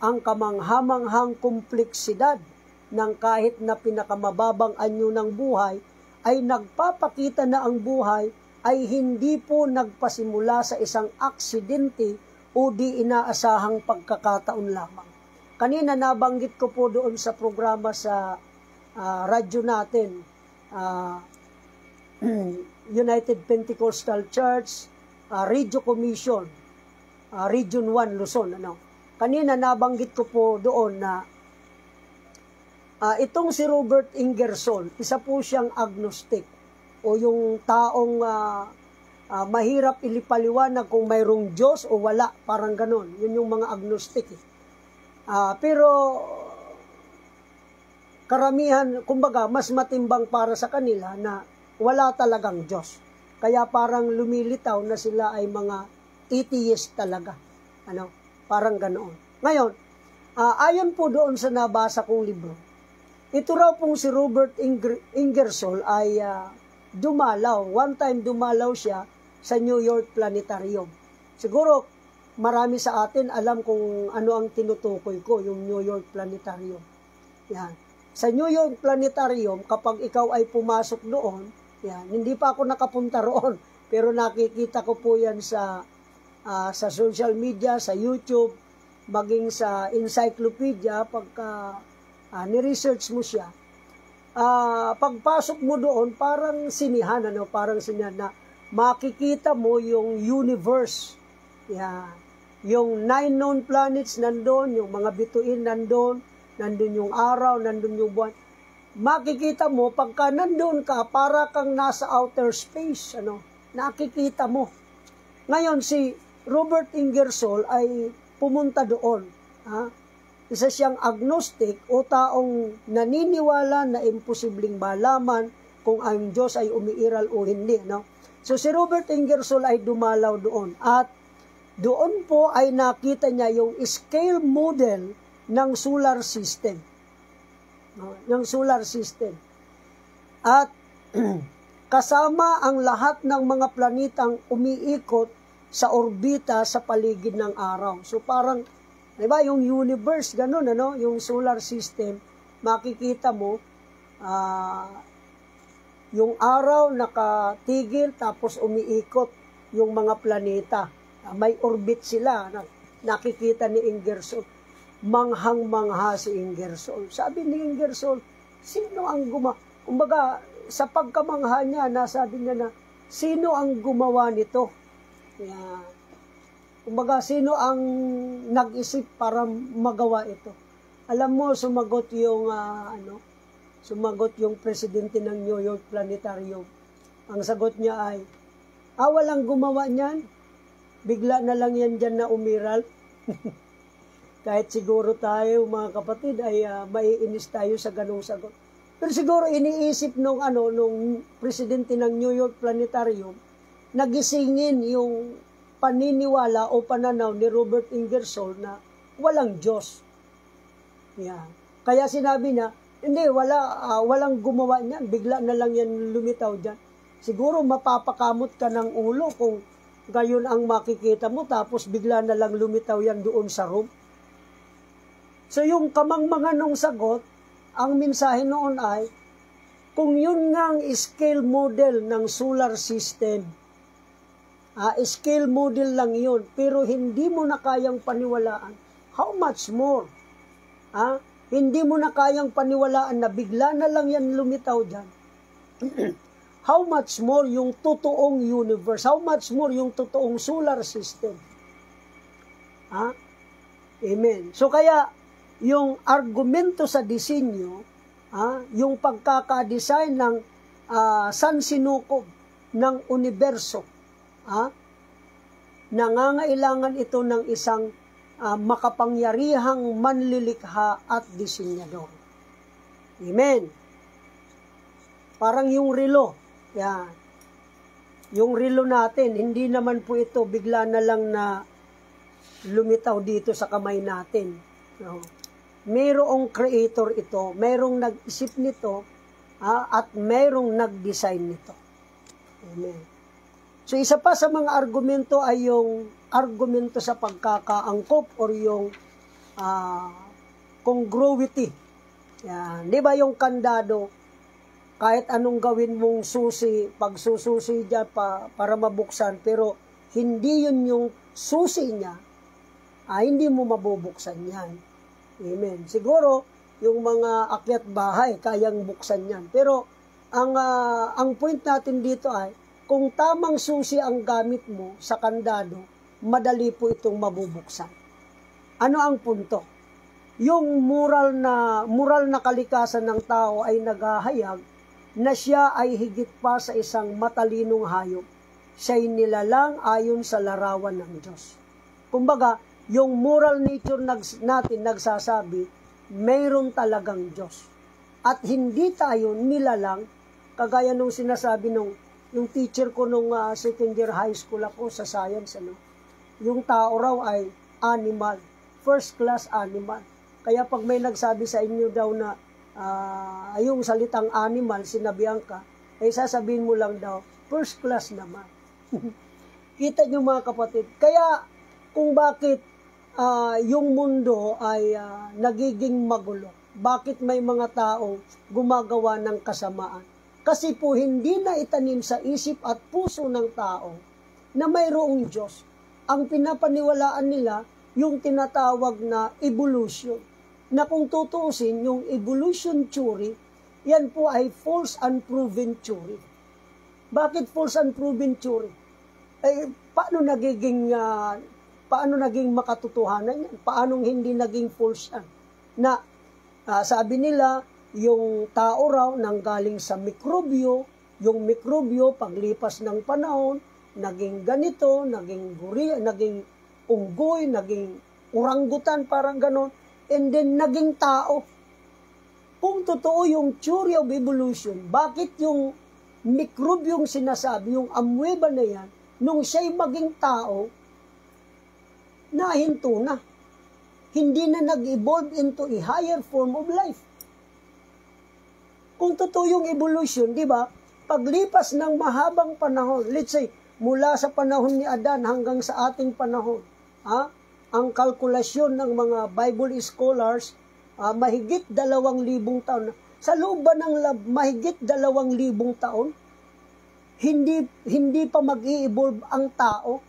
Ang kamanghamanghang kompleksidad ng kahit na pinakamababang anyo ng buhay ay nagpapakita na ang buhay ay hindi po nagpasimula sa isang aksidente o di inaasahang pagkakataon lamang. Kanina nabanggit ko po doon sa programa sa radyo natin, United Pentecostal Church, Radio Commission, Region 1, Luzon. kanina nabanggit ko po doon na itong si Robert Ingersoll, isa po siyang agnostic o yung taong mahirap ilipaliwanag kung mayroong Diyos o wala, parang ganon. Yun yung mga agnostic. Pero karamihan, kumbaga, mas matimbang para sa kanila na wala talagang Diyos. Kaya parang lumilitaw na sila ay mga atheist talaga. Parang ganoon. Ngayon, ayon po doon sa nabasa kong libro, ito raw pong si Robert Ingersoll ay dumalaw. One time dumalaw siya sa New York Planetarium. Siguro, marami sa atin alam kung ano ang tinutukoy ko, yung New York Planetarium. Yan. Sa New York Planetarium, kapag ikaw ay pumasok doon, yan, hindi pa ako nakapunta roon, pero nakikita ko po yan sa social media, sa YouTube, maging sa encyclopedia, pagka ni-research mo siya. Pagpasok mo doon, parang sinihan, parang sinihan na makikita mo yung universe. Yan. Yung 9 known planets nandun, yung mga bituin nandun yung araw, nandun yung buwan. Makikita mo, pagka nandun ka, para kang nasa outer space, nakikita mo. Ngayon, si Robert Ingersoll ay pumunta doon. Isa siyang agnostic o taong naniniwala na imposibleng malaman kung ang Diyos ay umiiral o hindi. So si Robert Ingersoll ay dumalaw doon at doon po ay nakita niya yung scale model ng solar system. Ng solar system. At kasama ang lahat ng mga planetang umiikot sa orbita sa paligid ng araw. So parang, diba, yung universe, ganun, yung solar system, makikita mo, yung araw nakatigil, tapos umiikot yung mga planeta. May orbit sila, nakikita ni Ingersoll. Manghang-mangha si Ingersoll. Sabi ni Ingersoll, sino ang kumbaga, sa pagkamangha niya, nasabi niya na, sino ang gumawa nito? Kaya, kumbaga, sino ang nag-isip para magawa ito? Alam mo, sumagot yung presidente ng New York Planetarium. Ang sagot niya ay, walang gumawa niyan. Bigla na lang yan dyan na umiral. Kahit siguro tayo, mga kapatid, ay maiinis tayo sa ganong sagot. Pero siguro iniisip nung presidente ng New York Planetarium, nagisingin yung paniniwala o pananaw ni Robert Ingersoll na walang Diyos. Yan. Kaya sinabi niya, hindi, walang gumawa niyan, bigla na lang yan lumitaw dyan. Siguro mapapakamot ka ng ulo kung gayon ang makikita mo, tapos bigla na lang lumitaw yan doon sa room. So yung kamangmangan ng sagot, ang mensahe noon ay, kung yun nga ang scale model ng solar system, scale model lang yun, pero hindi mo na kayang paniwalaan, how much more? Hindi mo na kayang paniwalaan na bigla na lang yan lumitaw dyan. How much more yung totoong universe? How much more yung totoong solar system? Amen. So kaya, yung argumento sa disenyo, yung pagkakadesign ng sansinukob ng universo, nangangailangan ito ng isang makapangyarihang manlilikha at disenyador. Amen. Parang yung relo. Yan. Yung relo natin, hindi naman po ito bigla na lang na lumitaw dito sa kamay natin. No? Mayroong creator ito, mayroong nag-isip nito, at mayroong nag-design nito. Amen. So isa pa sa mga argumento ay yung argumento sa pagkakaangkop or yung congruity. Yan. Di ba yung kandado, kahit anong gawin mong susi, pagsususi dyan para mabuksan, pero hindi yun yung susi niya, hindi mo mabubuksan yan. Amen. Siguro, yung mga akyat bahay, kayang buksan yan. Pero, ang point natin dito ay, kung tamang susi ang gamit mo sa kandado, madali po itong mabubuksan. Ano ang punto? Yung moral na kalikasan ng tao ay naghahayag na siya ay higit pa sa isang matalinong hayop. Siya'y nilalang ayon sa larawan ng Diyos. Kumbaga, yung moral nature natin nagsasabi, mayroon talagang Diyos. At hindi tayo nilalang, kagaya nung sinasabi yung teacher ko nung second year high school ako sa science, yung tao raw ay animal, first class animal. Kaya pag may nagsabi sa inyo daw na yung salitang animal, sinabihan ka, ay sasabihin mo lang daw, first class naman. Kita nyo mga kapatid. Kaya kung bakit yung mundo ay nagiging magulo, bakit may mga taong gumagawa ng kasamaan? Kasi po hindi na itanim sa isip at puso ng tao na mayroong Diyos. Ang pinapaniwalaan nila, yung tinatawag na evolution. Na kung tutuusin, yung evolution theory, yan po ay false unproven theory. Bakit false unproven theory? Paano naging makatotohanan yan? Paano hindi naging false yan? Na sabi nila, yung tao raw nanggaling sa mikrobyo, yung mikrobyo paglipas ng panahon, naging ganito, naging gorilla, naging unggoy, naging oranggutan, parang ganon, and then naging tao. Kung totoo yung theory of evolution, bakit yung mikrobyong sinasabi, yung amoeba na yan, nung siya'y maging tao, nahinto na. Hindi na nag-evolve into a higher form of life. Kung totoo yung evolution, di ba, paglipas ng mahabang panahon, let's say, mula sa panahon ni Adan hanggang sa ating panahon, ang kalkulasyon ng mga Bible scholars, mahigit 2,000 taon. Sa loob ba ng mahigit 2,000 taon, hindi pa mag-i-evolve ang tao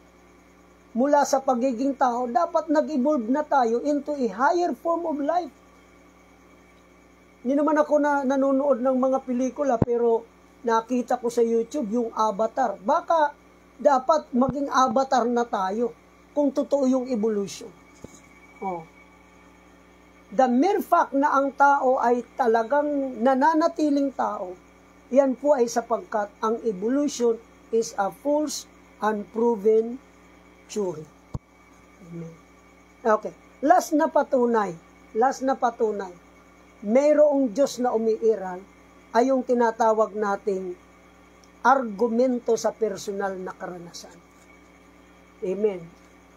mula sa pagiging tao. Dapat nag-evolve na tayo into a higher form of life. Hindi naman ako nanonood ng mga pelikula, pero nakita ko sa YouTube yung Avatar. Baka dapat maging avatar na tayo kung totoo yung evolution. The mere fact na ang tao ay talagang nananatiling tao, yan po ay sapagkat ang evolution is a false, unproven theory. Amen. Okay. Last na patunay, mayroong Diyos na umiiral ay yung tinatawag nating argumento sa personal na karanasan. Amen.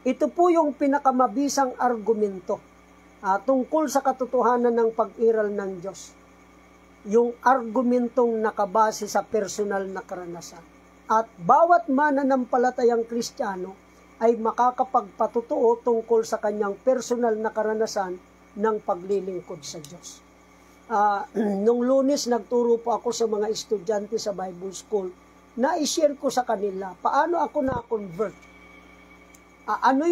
Ito po yung pinakamabisang argumento tungkol sa katotohanan ng pag-iral ng Diyos. Yung argumentong nakabase sa personal na karanasan. At bawat mananampalatayang Kristiyano ay makakapagpatotoo tungkol sa kanyang personal na karanasan ng paglilingkod sa Diyos. Nung Lunes, nagturo po ako sa mga estudyante sa Bible School na i-share ko sa kanila paano ako na-convert. Ano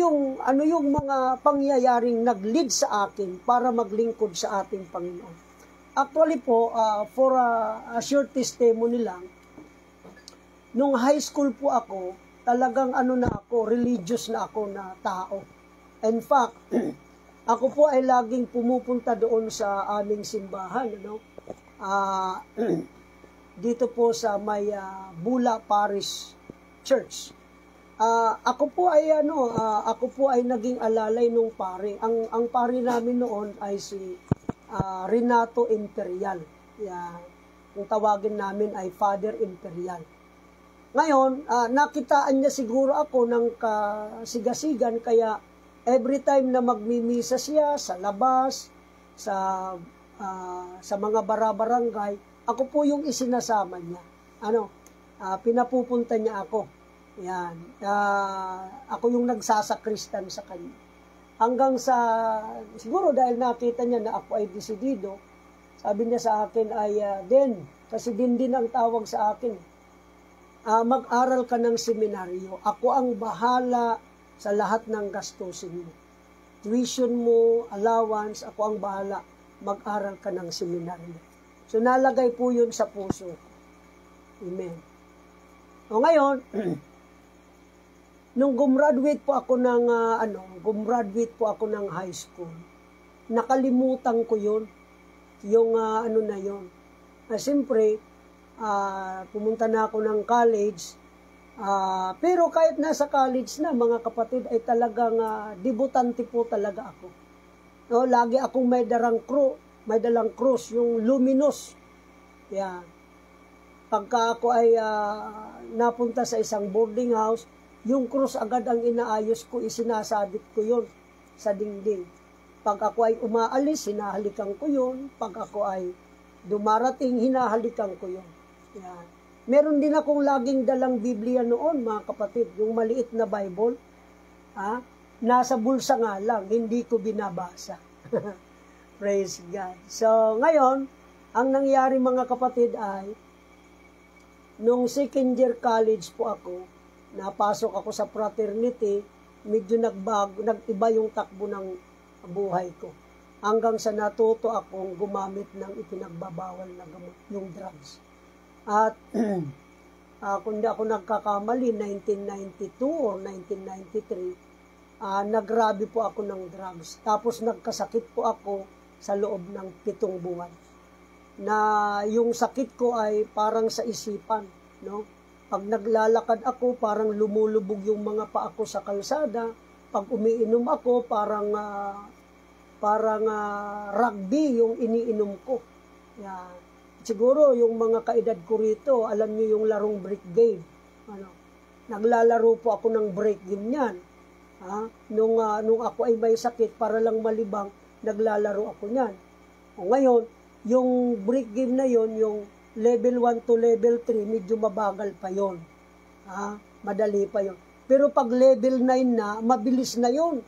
yung mga pangyayaring nag-lead sa akin para maglingkod sa ating Panginoon. Actually po, for a short testimony lang, nung high school po ako, talagang religious na ako na tao. In fact, ako po ay laging pumupunta doon sa aming simbahan, dito po sa may Bula Parish Church. Ako po ay naging alalay nung pare. Ang pare namin noon ay si Renato Imperial. Kung tawagin namin ay Father Imperial. Ngayon, nakitaan niya siguro ako ng kasigasigan, kaya every time na magmimisa siya sa labas, sa mga barabarangay, ako po yung isinasama niya. Pinapupunta niya ako. Yan. Ako yung nagsasakristan sa kanya. Hanggang sa, siguro dahil nakita niya na ako ay desidido, sabi niya sa akin ay, kasi din ang tawag sa akin, mag-aral ka ng seminaryo. Ako ang bahala sa lahat ng gastusin mo. Tuition mo, allowance, ako ang bahala. Mag-aral ka ng seminaryo. So, nalagay po yun sa puso. Amen. O ngayon, nung gumraduate po ako ng high school, nakalimutan ko yun. Yung ano na yun. Siyempre, pumunta na ako ng college. Pero kahit nasa college na, mga kapatid, ay talagang debutante po talaga ako. No, lagi akong may dalang cross, yung luminous. Yeah. Pagka ako ay napunta sa isang boarding house, yung cross agad ang inaayos ko, isinasabit ko yun sa dingding. Pag ako ay umaalis, hinahalikan ko yun. Pag ako ay dumarating, hinahalikan ko yun. Yeah. Meron din akong laging dalang Biblia noon, mga kapatid, yung maliit na Bible. Nasa bulsa nga lang, hindi ko binabasa. Praise God. So, ngayon, ang nangyari mga kapatid ay, nung second year college po ako, napasok ako sa fraternity, medyo nag-iba yung takbo ng buhay ko. Hanggang sa natuto akong gumamit ng ipinagbabawal na gamot, yung drugs. At kung di ako nagkakamali, 1992 or 1993, nagrabi po ako ng drugs. Tapos nagkasakit po ako sa loob ng 7 buwan. Na yung sakit ko ay parang sa isipan, no? Pag naglalakad ako, parang lumulubog yung mga paa ko sa kalsada. Pag umiinom ako, parang rugby yung iniinom ko. Yeah. Siguro yung mga kaedad ko rito, alam niyo yung larong break game. Naglalaro po ako ng break game niyan. Nung ako ay may sakit, para lang malibang, naglalaro ako niyan. O ngayon, yung break game na yon, yung level 1 to level 3, medyo mabagal pa yon. Madali pa yon. Pero pag level 9 na, mabilis na yon.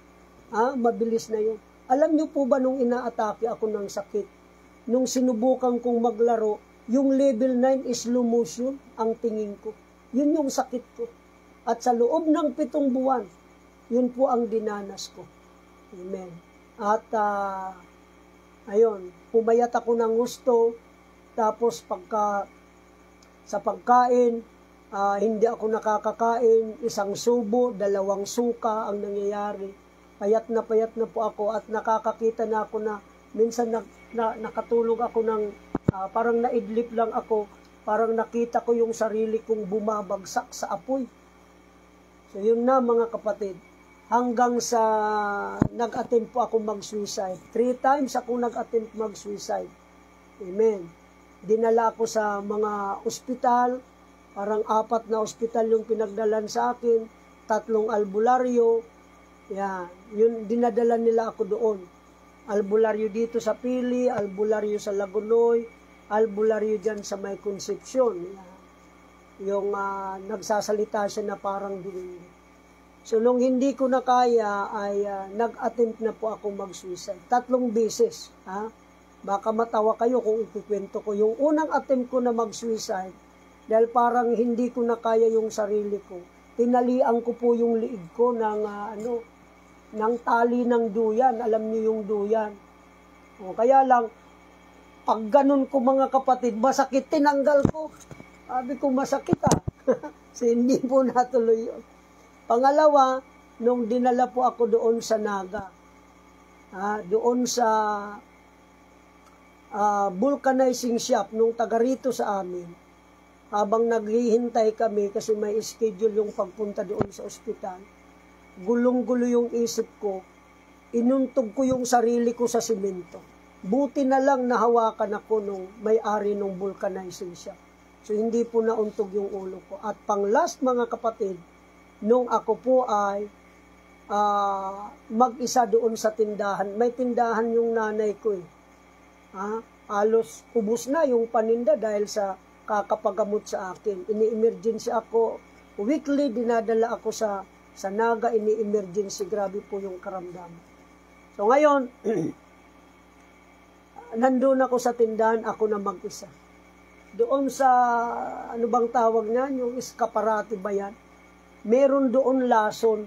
Mabilis na yon. Alam niyo po ba nung inaatake ako ng sakit, nung sinubukan kong maglaro, yung level 9 is slow motion ang tingin ko. Yun yung sakit ko. At sa loob ng 7 buwan, yun po ang dinanas ko. Amen. At ayun, pumayat ako ng gusto. Tapos sa pagkain, hindi ako nakakakain, 1 subo, 2 suka ang nangyayari. Payat na po ako at nakakakita na ako na minsan nakatulog ako ng parang naidlip lang ako, parang nakita ko yung sarili kong bumabagsak sa apoy. So yun na mga kapatid, hanggang sa nag-attempt po ako mag-suicide. 3 times ako nag-attempt mag-suicide. Amen. Dinala ako sa mga ospital, parang 4 na ospital yung pinagdalan sa akin, 3 albularyo. Yan, yun dinadala nila ako doon. Albularyo dito sa Pili, albularyo sa Lagunoy, albularyo dyan sa May Concepcion. Yan. Yung nagsasalita siya na parang dilim. So nung hindi ko na kaya ay nag-attempt na po ako mag-suicide. 3 beses. Baka matawa kayo kung ikikwento ko. Yung unang attempt ko na mag-suicide, dahil parang hindi ko na kaya yung sarili ko, tinalian ko po yung liig ko ng tali ng duyan. Alam niyo yung duyan. Kaya lang, pag ganun ko mga kapatid, masakit, tinanggal ko. Sabi ko, masakit So, hindi po natuloy yun. Pangalawa, nung dinala po ako doon sa Naga, doon sa vulcanizing shop, nung taga rito sa amin, habang naghihintay kami kasi may schedule yung pagpunta doon sa ospital, gulong-gulo yung isip ko, inuntog ko yung sarili ko sa simento. Buti na lang nahawakan ako nung may-ari nung vulcanizing shop. So, hindi po nauntog yung ulo ko. At pang-last mga kapatid, nung ako po ay mag-isa doon sa tindahan. May tindahan yung nanay ko Halos ubos na yung paninda dahil sa kakapagamot sa akin. Ini-emergency ako. Weekly, dinadala ako sa Naga, ini-emergency. Grabe po yung karamdaman. So ngayon, nandun ako sa tindahan, ako na mag-isa. Doon sa, ano bang tawag niyan? Yung eskaparate ba yan? Meron doon lason.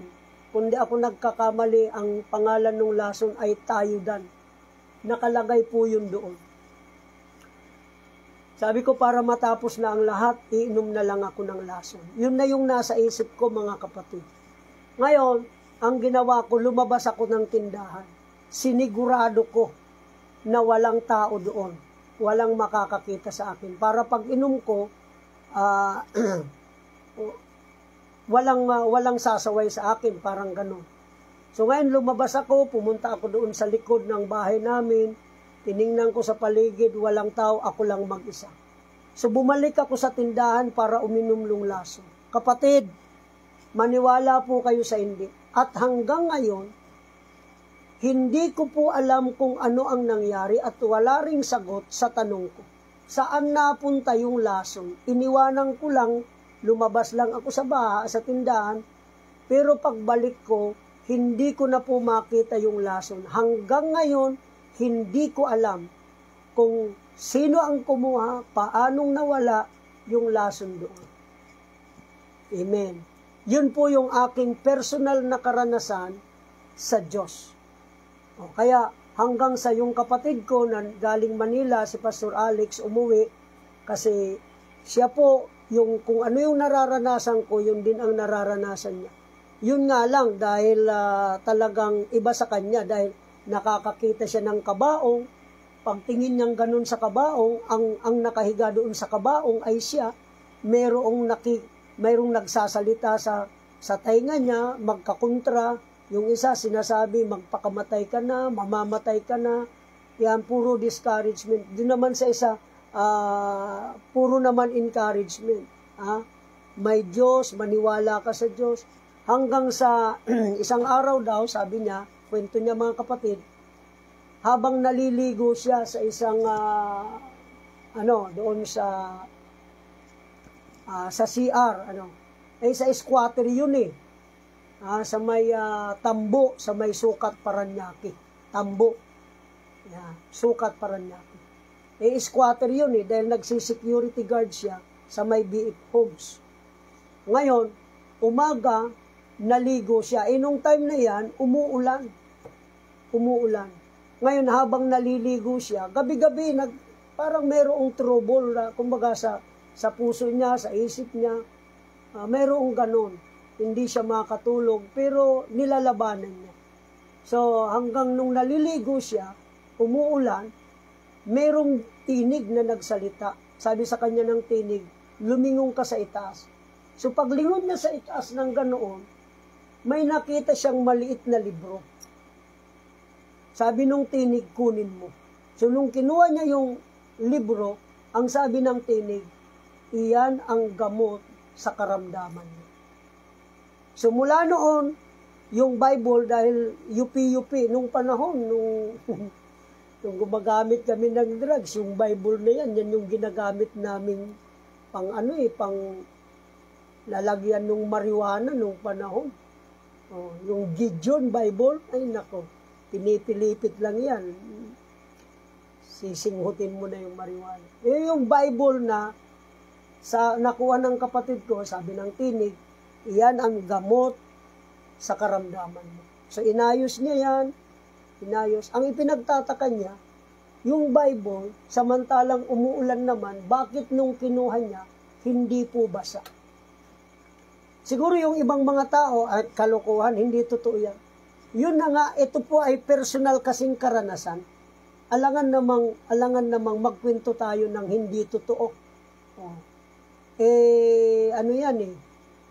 Kundi ako nagkakamali, ang pangalan ng lason ay Tayudan. Nakalagay po yun doon. Sabi ko, para matapos na ang lahat, iinom na lang ako ng lason. Yun na yung nasa isip ko, mga kapatid. Ngayon, ang ginawa ko, lumabas ako ng tindahan. Sinigurado ko na walang tao doon. Walang makakakita sa akin. Para pag inom ko, walang sasaway sa akin, parang ganun. So ngayon lumabas ako, pumunta ako doon sa likod ng bahay namin, tiningnan ko sa paligid, walang tao, ako lang mag-isa. So bumalik ako sa tindahan para uminom ng laso. Kapatid, maniwala po kayo sa hindi. At hanggang ngayon, hindi ko po alam kung ano ang nangyari at wala ring sagot sa tanong ko. Saan napunta yung lason? Iniwanan ko lang, lumabas lang ako sa tindahan, pero pagbalik ko, hindi ko na po makita yung lason. Hanggang ngayon, hindi ko alam kung sino ang kumuha, paanong nawala yung lason doon. Amen. Yun po yung aking personal na karanasan sa Diyos. Kaya hanggang sa yung kapatid ko na galing Manila, si Pastor Alex, umuwi, kasi siya po, kung ano yung nararanasan ko, yun din ang nararanasan niya. Yun nga lang, dahil talagang iba sa kanya, dahil nakakakita siya ng kabaong, pagtingin niyang ganun sa kabaong, ang nakahiga doon sa kabaong ay siya, mayroong nagsasalita sa tainga niya, magkakontra. Yung isa sinasabi, magpakamatay ka na, mamamatay ka na. Yan, puro discouragement. Doon naman sa isa, puro naman encouragement. May Diyos, maniwala ka sa Diyos. Hanggang sa isang araw daw, sabi niya, kwento niya mga kapatid, habang naliligo siya sa isang, doon sa CR, sa squatter yun sa may tambo, sa may Sukat, Paranaque. Tambo. Sukat, Paranaque. Squatter yun dahil nagsisecurity guard siya sa may BF Homes. Ngayon, umaga, naligo siya. Nung time na yan, umuulan. Ngayon, habang naliligo siya, gabi-gabi, parang mayroong trouble na, kumbaga sa puso niya, sa isip niya, mayroong ganon. Hindi siya makatulog, pero nilalabanan niya. So, hanggang nung naliligo siya, umuulan, mayroong tinig na nagsalita. Sabi sa kanya ng tinig, lumingon ka sa itaas. So, paglingon niya sa itaas ng ganoon, may nakita siyang maliit na libro. Sabi nung tinig, kunin mo. So, nung kinuha niya yung libro, ang sabi ng tinig, iyan ang gamot sa karamdaman niya. So, mula noon, yung Bible, dahil yupi-yupi, nung panahon, nung gumagamit kami ng drugs, yung Bible na yan yung ginagamit namin pang lalagyan ng marijuana nung panahon. Yung Gideon Bible, ay nako, pinipilipit lang yan. Sisinghutin mo na yung marijuana. Yung Bible na nakuha ng kapatid ko, sabi ng tinig, iyan ang gamot sa karamdaman mo. So inayos niya yan, Ang ipinagtataka niya, yung Bible, samantalang umuulan naman, bakit nung kinuha niya, hindi po basa? Siguro yung ibang mga tao at kalokohan, hindi totoo yan. Yun na nga, ito po ay personal kasing karanasan. Alangan namang magkwento tayo ng hindi totoo.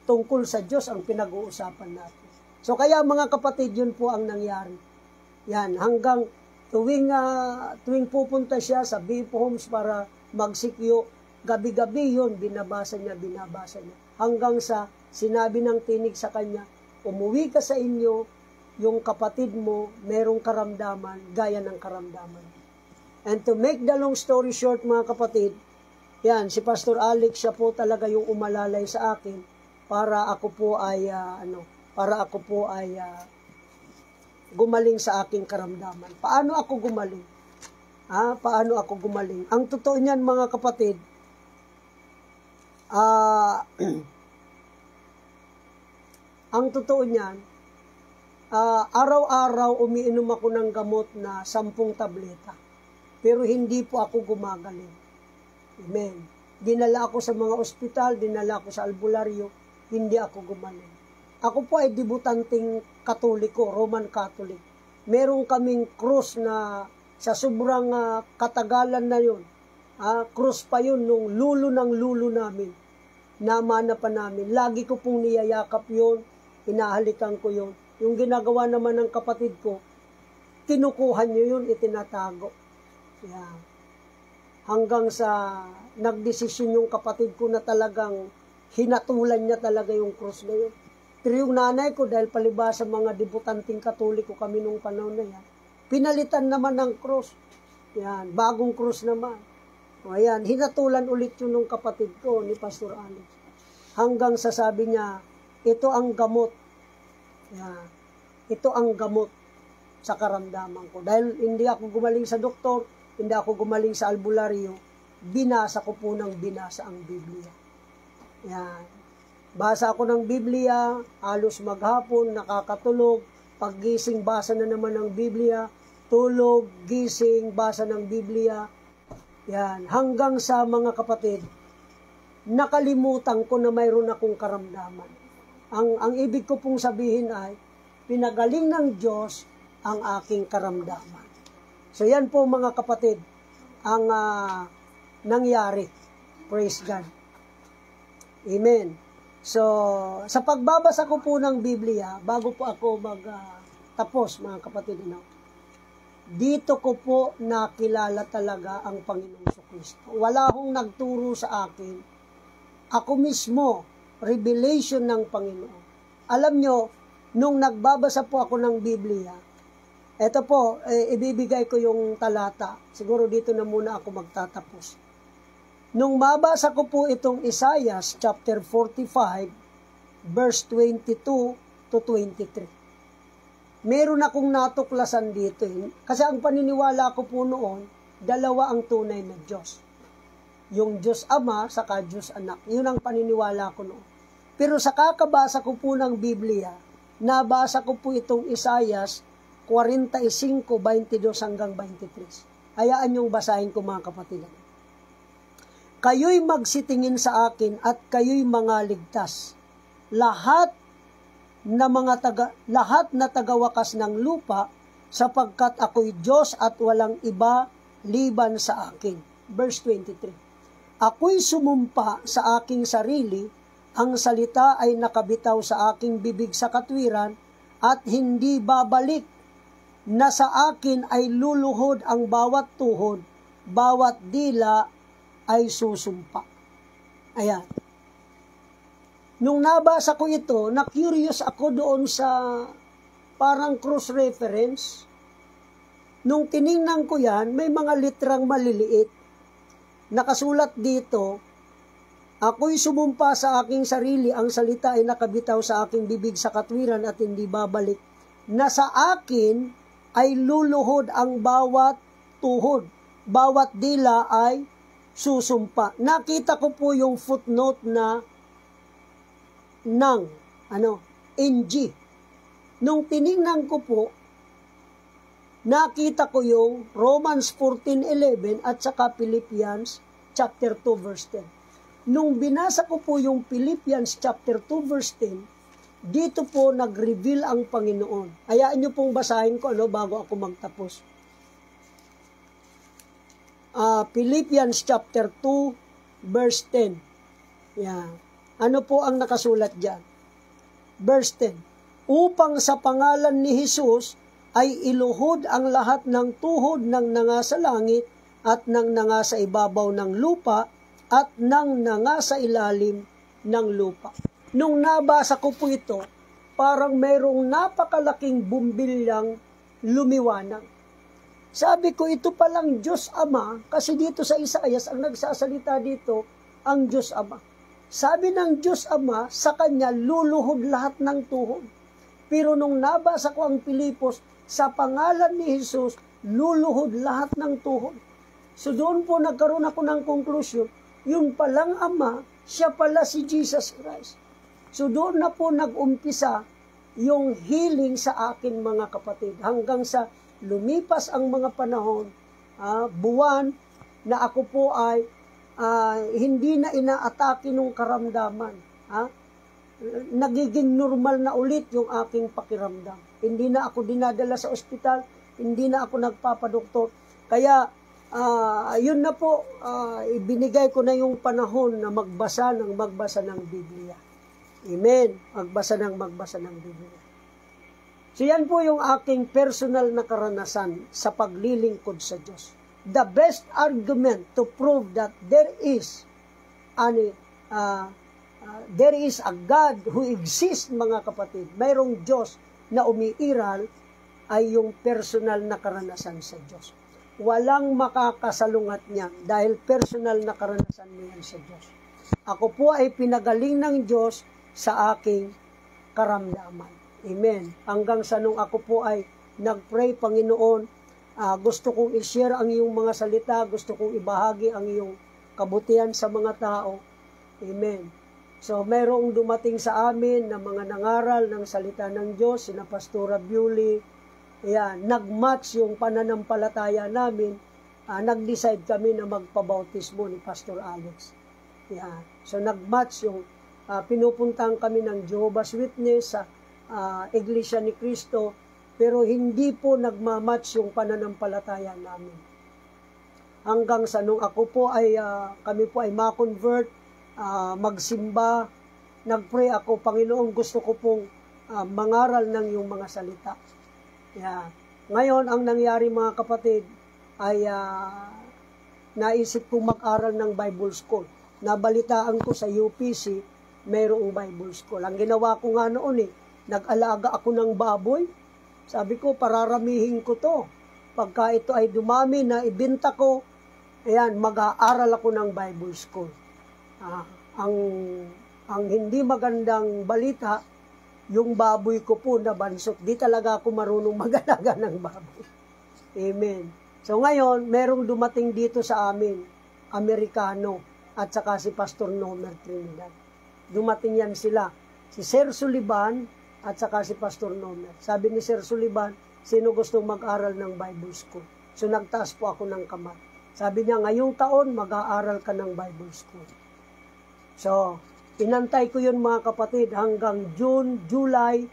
Tungkol sa Diyos ang pinag-uusapan natin. So kaya mga kapatid, yun po ang nangyari. Yan, hanggang tuwing pupunta siya sa BF Homes para magsikyo, gabi-gabi yun, binabasa niya. Hanggang sa sinabi ng tinig sa kanya, umuwi ka sa inyo, yung kapatid mo, merong karamdaman, gaya ng karamdaman. And to make the long story short, mga kapatid, yan, si Pastor Alex, siya po talaga yung umalalay sa akin para ako po ay gumaling sa aking karamdaman. Paano ako gumaling? Paano ako gumaling? Ang totoo niyan, mga kapatid, ang totoo niyan, araw-araw umiinom ako ng gamot na 10 tableta. Pero hindi po ako gumagaling. Amen. Dinala ako sa mga ospital, dinala ako sa albularyo, hindi ako gumaling. Ako po ay debutanting Katoliko, Roman Catholic. Meron kaming krus na sa sobrang katagalan na yun. Krus pa yun nung lulo ng lulo namin. Namana pa namin. Lagi ko pong niyayakap yun, hinahalikan ko yun. Yung ginagawa naman ng kapatid ko, kinukuhan nyo yun, itinatago. Yan. Hanggang sa nagdesisyon yung kapatid ko na talagang hinatulan niya talaga yung krus na yun. Pero yung nanay ko, dahil palibasa mga debutanting Katoliko kami nung panahon na yan, pinalitan naman ng krus. Yan, bagong krus naman. O ayan, hinatulan ulit yun ng kapatid ko, ni Pastor Alex. Hanggang sa sabi niya, ito ang gamot. Yan, ito ang gamot sa karamdaman ko. Dahil hindi ako gumaling sa doktor, hindi ako gumaling sa albularyo, binasa ko po ng binasa ang Biblia. Yan. Basa ako ng Biblia, halos maghapon, nakakatulog, paggising, basa na naman ng Biblia, tulog, gising, basa ng Biblia. Yan. Hanggang sa mga kapatid, nakalimutan ko na mayroon akong karamdaman. Ang ibig ko pong sabihin ay, pinagaling ng Diyos ang aking karamdaman. So yan po mga kapatid, ang nangyari. Praise God. Amen. So, sa pagbabasa ko po ng Biblia, bago po ako magtapos mga kapatid, dito ko po nakilala talaga ang Panginoong Jesucristo. Wala hong nagturo sa akin. Ako mismo, revelation ng Panginoon. Alam nyo, nung nagbabasa po ako ng Biblia, eto po, ibibigay ko yung talata. Siguro dito na muna ako magtatapos. Nung mabasa ko po itong Isaiah chapter 45, verse 22 to 23. Meron akong natuklasan dito. Kasi ang paniniwala ko po noon, dalawa ang tunay na Diyos. Yung Diyos Ama, saka Diyos Anak. Yun ang paniniwala ko noon. Pero sa kakabasa ko po ng Biblia, nabasa ko po itong Isaiah 45:22 hanggang 23. Hayaan niyong basahin ko mga kapatid. Kayo'y magsitingin sa akin at kayo'y mga ligtas. Lahat na tagawakas ng lupa, sapagkat ako'y Diyos at walang iba liban sa akin. Verse 23. Ako'y sumumpa sa aking sarili, ang salita ay nakabitaw sa aking bibig sa katwiran, at hindi babalik, na sa akin ay luluhod ang bawat tuhod, bawat dila ay susumpa. Ayan. Nung nabasa ko ito, na-curious ako doon sa parang cross-reference. Nung tiningnan ko yan, may mga litrang maliliit. Nakasulat dito, ako'y sumumpa sa aking sarili, ang salita ay nakabitaw sa aking bibig sa katwiran at hindi babalik, na sa akin ay luluhod ang bawat tuhod, bawat dila ay susumpa. Nakita ko po yung footnote na NG. Nung tiningnan ko po, nakita ko yung Romans 14:11 at saka Philippians chapter 2 verse 10. Nung binasa ko po yung Philippians chapter 2 verse 10, dito po nag-reveal ang Panginoon. Hayaan nyo pong basahin ko bago ako magtapos. Philippians chapter 2 verse 10. Yan. Ano po ang nakasulat diyan? Verse 10. Upang sa pangalan ni Jesus ay iluhod ang lahat ng tuhod ng nangasa langit at ng nangasa ibabaw ng lupa at ng nangasa ilalim ng lupa. Nung nabasa ko po ito, parang mayroong napakalaking bumbilyang lumiwanag. Sabi ko, ito palang Diyos Ama, kasi dito sa Isaiah, ang nagsasalita dito, ang Diyos Ama. Sabi ng Diyos Ama, sa Kanya luluhod lahat ng tuhod. Pero nung nabasa ko ang Pilipos, sa pangalan ni Jesus, luluhod lahat ng tuhod. So doon po nagkaroon ako ng conclusion, yung palang Ama, siya pala si Jesus Christ. So doon na po nag-umpisa yung healing sa akin mga kapatid, hanggang sa lumipas ang mga panahon, buwan, na ako po ay hindi na inaatake ng karamdaman. nagiging normal na ulit yung aking pakiramdam. Hindi na ako dinadala sa ospital, hindi na ako nagpapadoktor. Kaya, yun na po, ibinigay ko na yung panahon na magbasa ng Biblia. Amen. Magbasa ng Biblia. So yan po yung aking personal na karanasan sa paglilingkod sa Diyos. The best argument to prove that there is a God who exists, mga kapatid, mayroong Diyos na umiiral, ay yung personal na karanasan sa Diyos. Walang makakasalungat niyan dahil personal na karanasan mo yan sa Diyos. Ako po ay pinagaling ng Diyos sa aking karamdaman. Amen. Hanggang sa nung ako po ay nag-pray, Panginoon, gusto kong i-share ang iyong mga salita, gusto kong ibahagi ang iyong kabutihan sa mga tao. Amen. So, mayroong dumating sa amin na mga nangaral ng salita ng Diyos, sina Pastora Bewley. Ayan, nag-match yung pananampalataya namin. Nag-decide kami na magpabautismo ni Pastor Alex. Ayan. So, nag-match yung pinupuntahan kami ng Jehovah's Witness sa Iglesia ni Cristo, pero hindi po nagmamatch yung pananampalataya namin. Hanggang sa nung ako po ay, kami po ay ma-convert, magsimba, nag-pray ako, Panginoon, gusto ko pong mangaral ng iyong mga salita. Yeah. Ngayon, ang nangyari, mga kapatid, ay naisip kong mag-aral ng Bible School. Nabalitaan ko sa UPC, mayroong Bible School. Ang ginawa ko nga noon nag-alaga ako ng baboy. Sabi ko, pararamihin ko to. Pagka ito ay dumami na ibenta ko, ayan, mag-aaral ako ng Bible School. Ang hindi magandang balita, yung baboy ko po nabansot. Di talaga ako marunong mag-alaga ng baboy. Amen. So ngayon, merong dumating dito sa amin, Amerikano, at saka si Pastor Nomer Trinidad. Dumating yan sila. Si Sir Sullivan, at saka si Pastor Nomer. Sabi ni Sir Sullivan, sino gustong mag-aral ng Bible School? So nagtaas po ako ng kamay. Sabi niya, ngayong taon, mag-aaral ka ng Bible School. So, inantay ko yun, mga kapatid, hanggang June, July,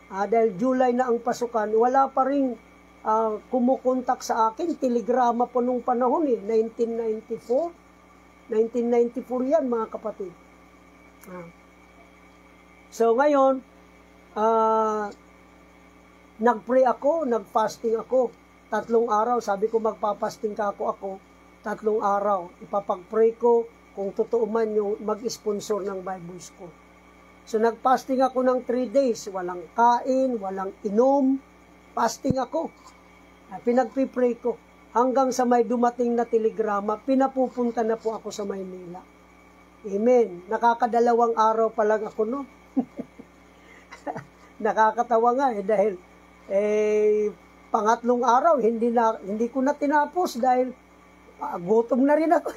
dahil July na ang pasukan, wala pa rin kumukontak sa akin. Telegrama po nung panahon 1994 yan, mga kapatid. So ngayon, nag-pray ako, nag-fasting ako. 3 araw, sabi ko magpapasting ka ako 3 araw. Ipapag-pray ko kung totoo man yung mag-sponsor ng Bible School. So nag-fasting ako ng 3 days, walang kain, walang inom, fasting ako. Pinag-pray ko. Hanggang sa may dumating na telegrama, pinapupunta na po ako sa Maynila. Amen. Nakakadalawang araw pa lang ako, no? Nakakatawa nga dahil pangatlong araw hindi ko na tinapos dahil gutom na rin ako.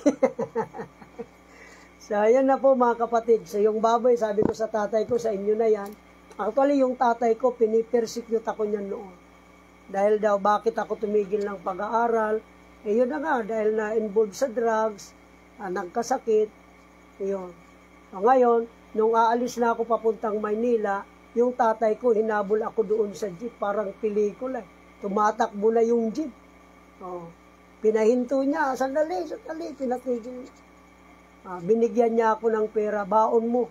So ayan na po, mga kapatid. So yung baboy, sabi ko sa tatay ko, sa inyo na yan. Actually yung tatay ko, pinipersecute ako niyan noon. Dahil daw bakit ako tumigil ng pag-aaral. Yun na nga, dahil na-involved sa drugs, nagkasakit. Yun. So ngayon, nung aalis na ako papuntang Maynila, yung tatay ko, hinabol ako doon sa jeep, parang pelikula. Tumatakbo na yung jeep. Pinahinto niya, sandali, pinatigil niya. Binigyan niya ako ng pera, baon mo.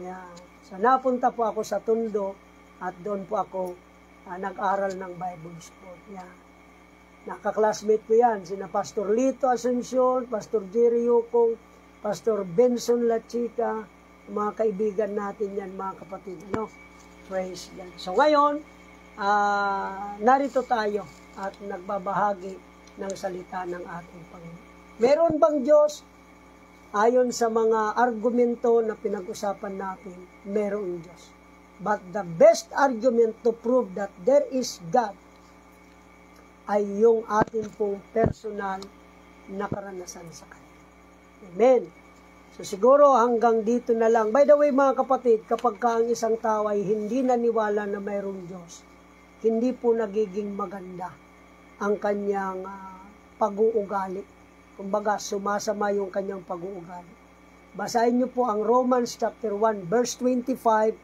Yan. So napunta po ako sa Tondo, at doon po ako nag-aral ng Bible School. Yan. Nakaklasmate ko yan, sina Pastor Lito Asuncion, Pastor Jerry Yukong, Pastor Benson Lachica, mga kaibigan natin yan, mga kapatid. Praise God. So ngayon, narito tayo at nagbabahagi ng salita ng ating Panginoon. Meron bang Diyos? Ayon sa mga argumento na pinag-usapan natin, meron Diyos. But the best argument to prove that there is God ay yung ating pong personal na karanasan sa Kanya. Amen. So siguro hanggang dito na lang. By the way, mga kapatid, kapag ka ang isang tao ay hindi naniwala na mayroong Diyos, hindi po nagiging maganda ang kanyang pag-uugali. Kumbaga, sumasama yung kanyang pag-uugali. Basahin niyo po ang Romans chapter 1 verse 25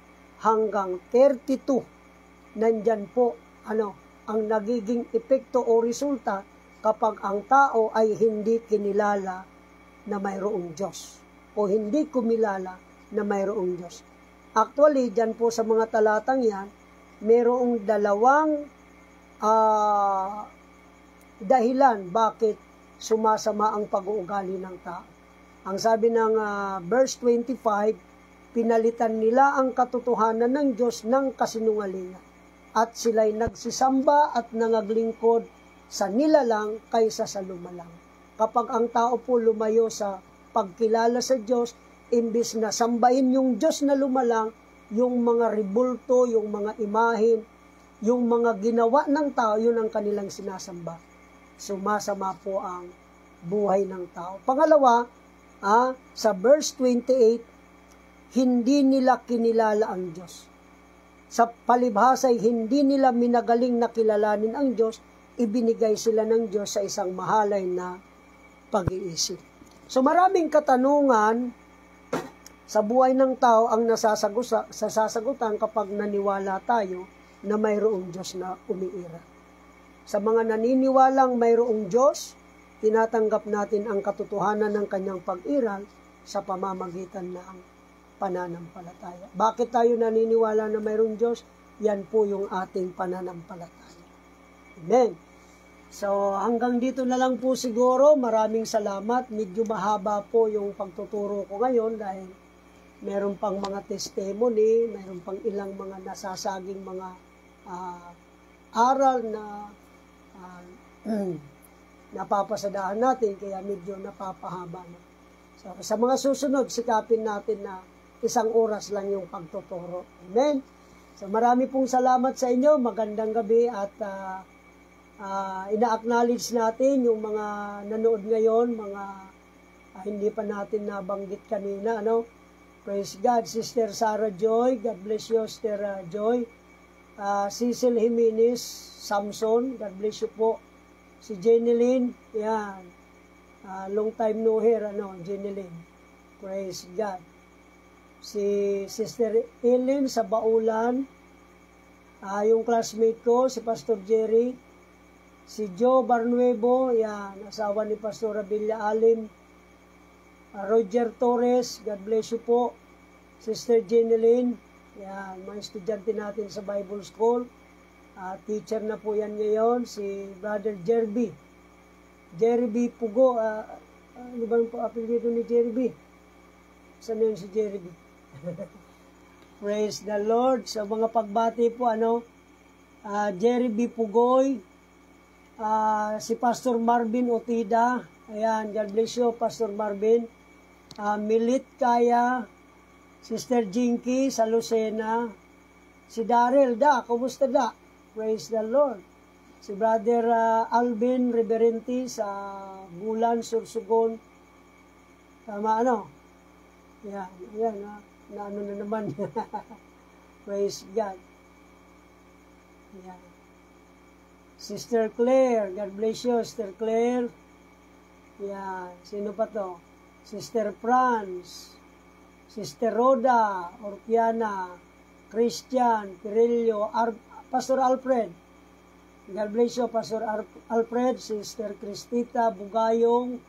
hanggang 32. Nandyan po ang nagiging epekto o resulta kapag ang tao ay hindi kinilala na mayroong Diyos o hindi kumilala na mayroong Diyos. Actually, dyan po sa mga talatang yan, mayroong dalawang dahilan bakit sumasama ang pag-uugali ng tao. Ang sabi ng verse 25, pinalitan nila ang katotohanan ng Diyos ng kasinungalingan at sila'y nagsisamba at nangaglingkod sa nilalang kaysa sa lumalang. Kapag ang tao po lumayo sa pagkilala sa Diyos, imbis na sambahin yung Diyos na lumalang, yung mga ribulto, yung mga imahin, yung mga ginawa ng tao, yun ang kanilang sinasamba. Sumasama po ang buhay ng tao. Pangalawa, sa verse 28, hindi nila kinilala ang Diyos. Sa palibhasa'y hindi nila minagaling na kilalanin ang Diyos, ibinigay sila ng Diyos sa isang mahalay na pag-iisip. So maraming katanungan sa buhay ng tao ang nasasagutan kapag naniwala tayo na mayroong Diyos na umiira. Sa mga naniniwalang mayroong Diyos, tinatanggap natin ang katotohanan ng kanyang pag-iral sa pamamagitan ng pananampalataya. Bakit tayo naniniwala na mayroong Diyos? Yan po yung ating pananampalataya. Amen. So, hanggang dito na lang po siguro. Maraming salamat. Medyo mahaba po yung pagtuturo ko ngayon dahil meron pang mga testimony, meron pang ilang mga nasasaging mga aral na napapasadahan natin, kaya medyo napapahaba na. So, sa mga susunod, sikapin natin na 1 oras lang yung pagtuturo. Amen? So, marami pong salamat sa inyo. Magandang gabi at ina-acknowledge natin yung mga nanood ngayon, mga hindi pa natin nabanggit kanina. Praise God. Sister Sarah Joy, God bless you, Sister Joy. Cecil Jimenez, Samson, God bless you po. Si Jeneline, yan. Long time no hear, Jeneline. Praise God. Si Sister Ellen sa Baulan, yung classmate ko, si Pastor Jerry, si Joe Barnuevo, yan, asawa ni Pastor Abilla Alim, Roger Torres, God bless you po, Sister Jeneline, yan, mga estudyante natin sa Bible School, teacher na po yan ngayon, si Brother Jerby Pugo, ano ba yung apelyido ni Jerby? Saan yun si Jerby? Praise the Lord. Sa mga pagbati po, Jerby Pugoy, si Pastor Marvin Otida, ayan, God bless you, Pastor Marvin, Milit Kaya, Sister Jinky sa Lucena, si Daryl, kumusta da? Praise the Lord. Si Brother Alvin Reverenti sa Bulan, Sursugon, tama yan, na naman. Praise God. Yan. Sister Claire, God bless you, Sister Claire. Yan, sino pa to? Sister Franz, Sister Rhoda, Orpiana, Christian, Pirillo, Pastor Alfred. God bless you, Pastor Alfred, Sister Cristita, Bugayong,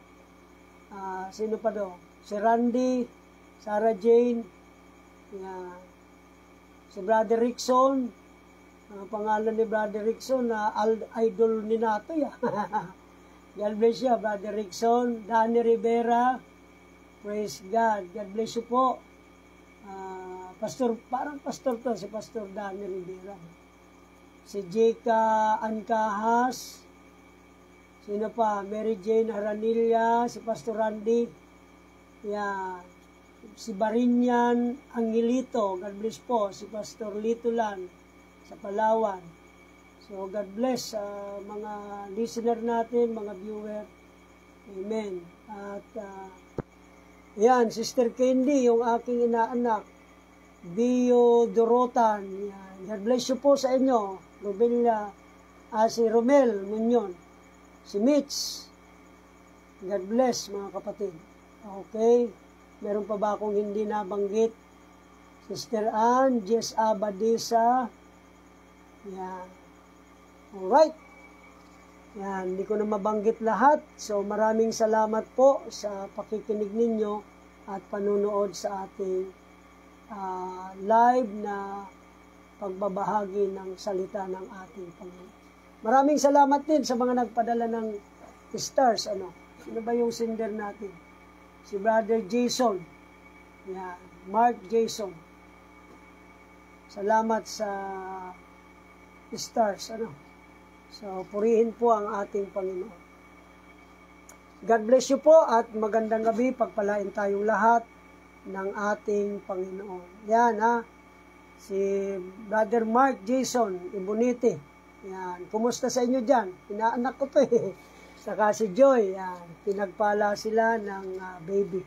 sino pa do? Si Randy, Sarah Jane, yan. Si Brother Rickson, ang pangalan ni Brother Rickson na idol ni Nato, ya. God bless you, Brother Rickson, Danny Rivera, praise God, God bless you po. Parang pastor to, si Pastor Danny Rivera. Si Jeka Ancahas, sino pa? Mary Jane Haranilla, si Pastor Randy, yan. Si Barinyan Angelito, God bless po. Si Pastor Litulan sa Palawan. So God bless mga listener natin, mga viewer. Amen. At yan, Sister Candy, yung aking inaanak, Bio Dorotan. Yan. God bless you po sa inyo. Si Romel Munyon. Si Mitch. God bless mga kapatid. Okay. Meron pa ba akong hindi nabanggit? Sister Ann, Jess Abadisa. Yan. Alright. Yan, hindi ko na mabanggit lahat. So, maraming salamat po sa pakikinig ninyo at panunood sa ating live na pagbabahagi ng salita ng ating Panginoon. Maraming salamat din sa mga nagpadala ng stars. Ano ba yung sender natin? Si Brother Jason. Yan, Mark Jason. Salamat sa stars. So, purihin po ang ating Panginoon. God bless you po at magandang gabi. Pagpalain tayong lahat ng ating Panginoon. Yan si Brother Mark Jason Ibonite. Yan, kumusta sa inyo dyan? Inaanak ko to Saka si Joy, yan, pinagpala sila ng baby.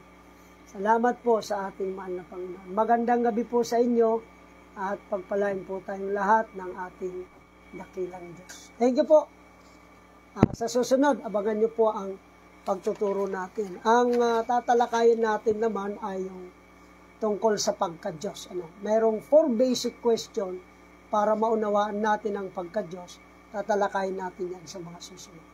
Salamat po sa ating mahal na Panginoon. Magandang gabi po sa inyo at pagpalain po tayong lahat ng ating dakilang Diyos. Thank you po. Sa susunod, abangan nyo po ang pagtuturo natin. Ang tatalakayin natin naman ay yung tungkol sa pagka-Diyos. Merong 4 basic question para maunawaan natin ang pagka-Diyos. Tatalakayin natin yan sa mga susunod.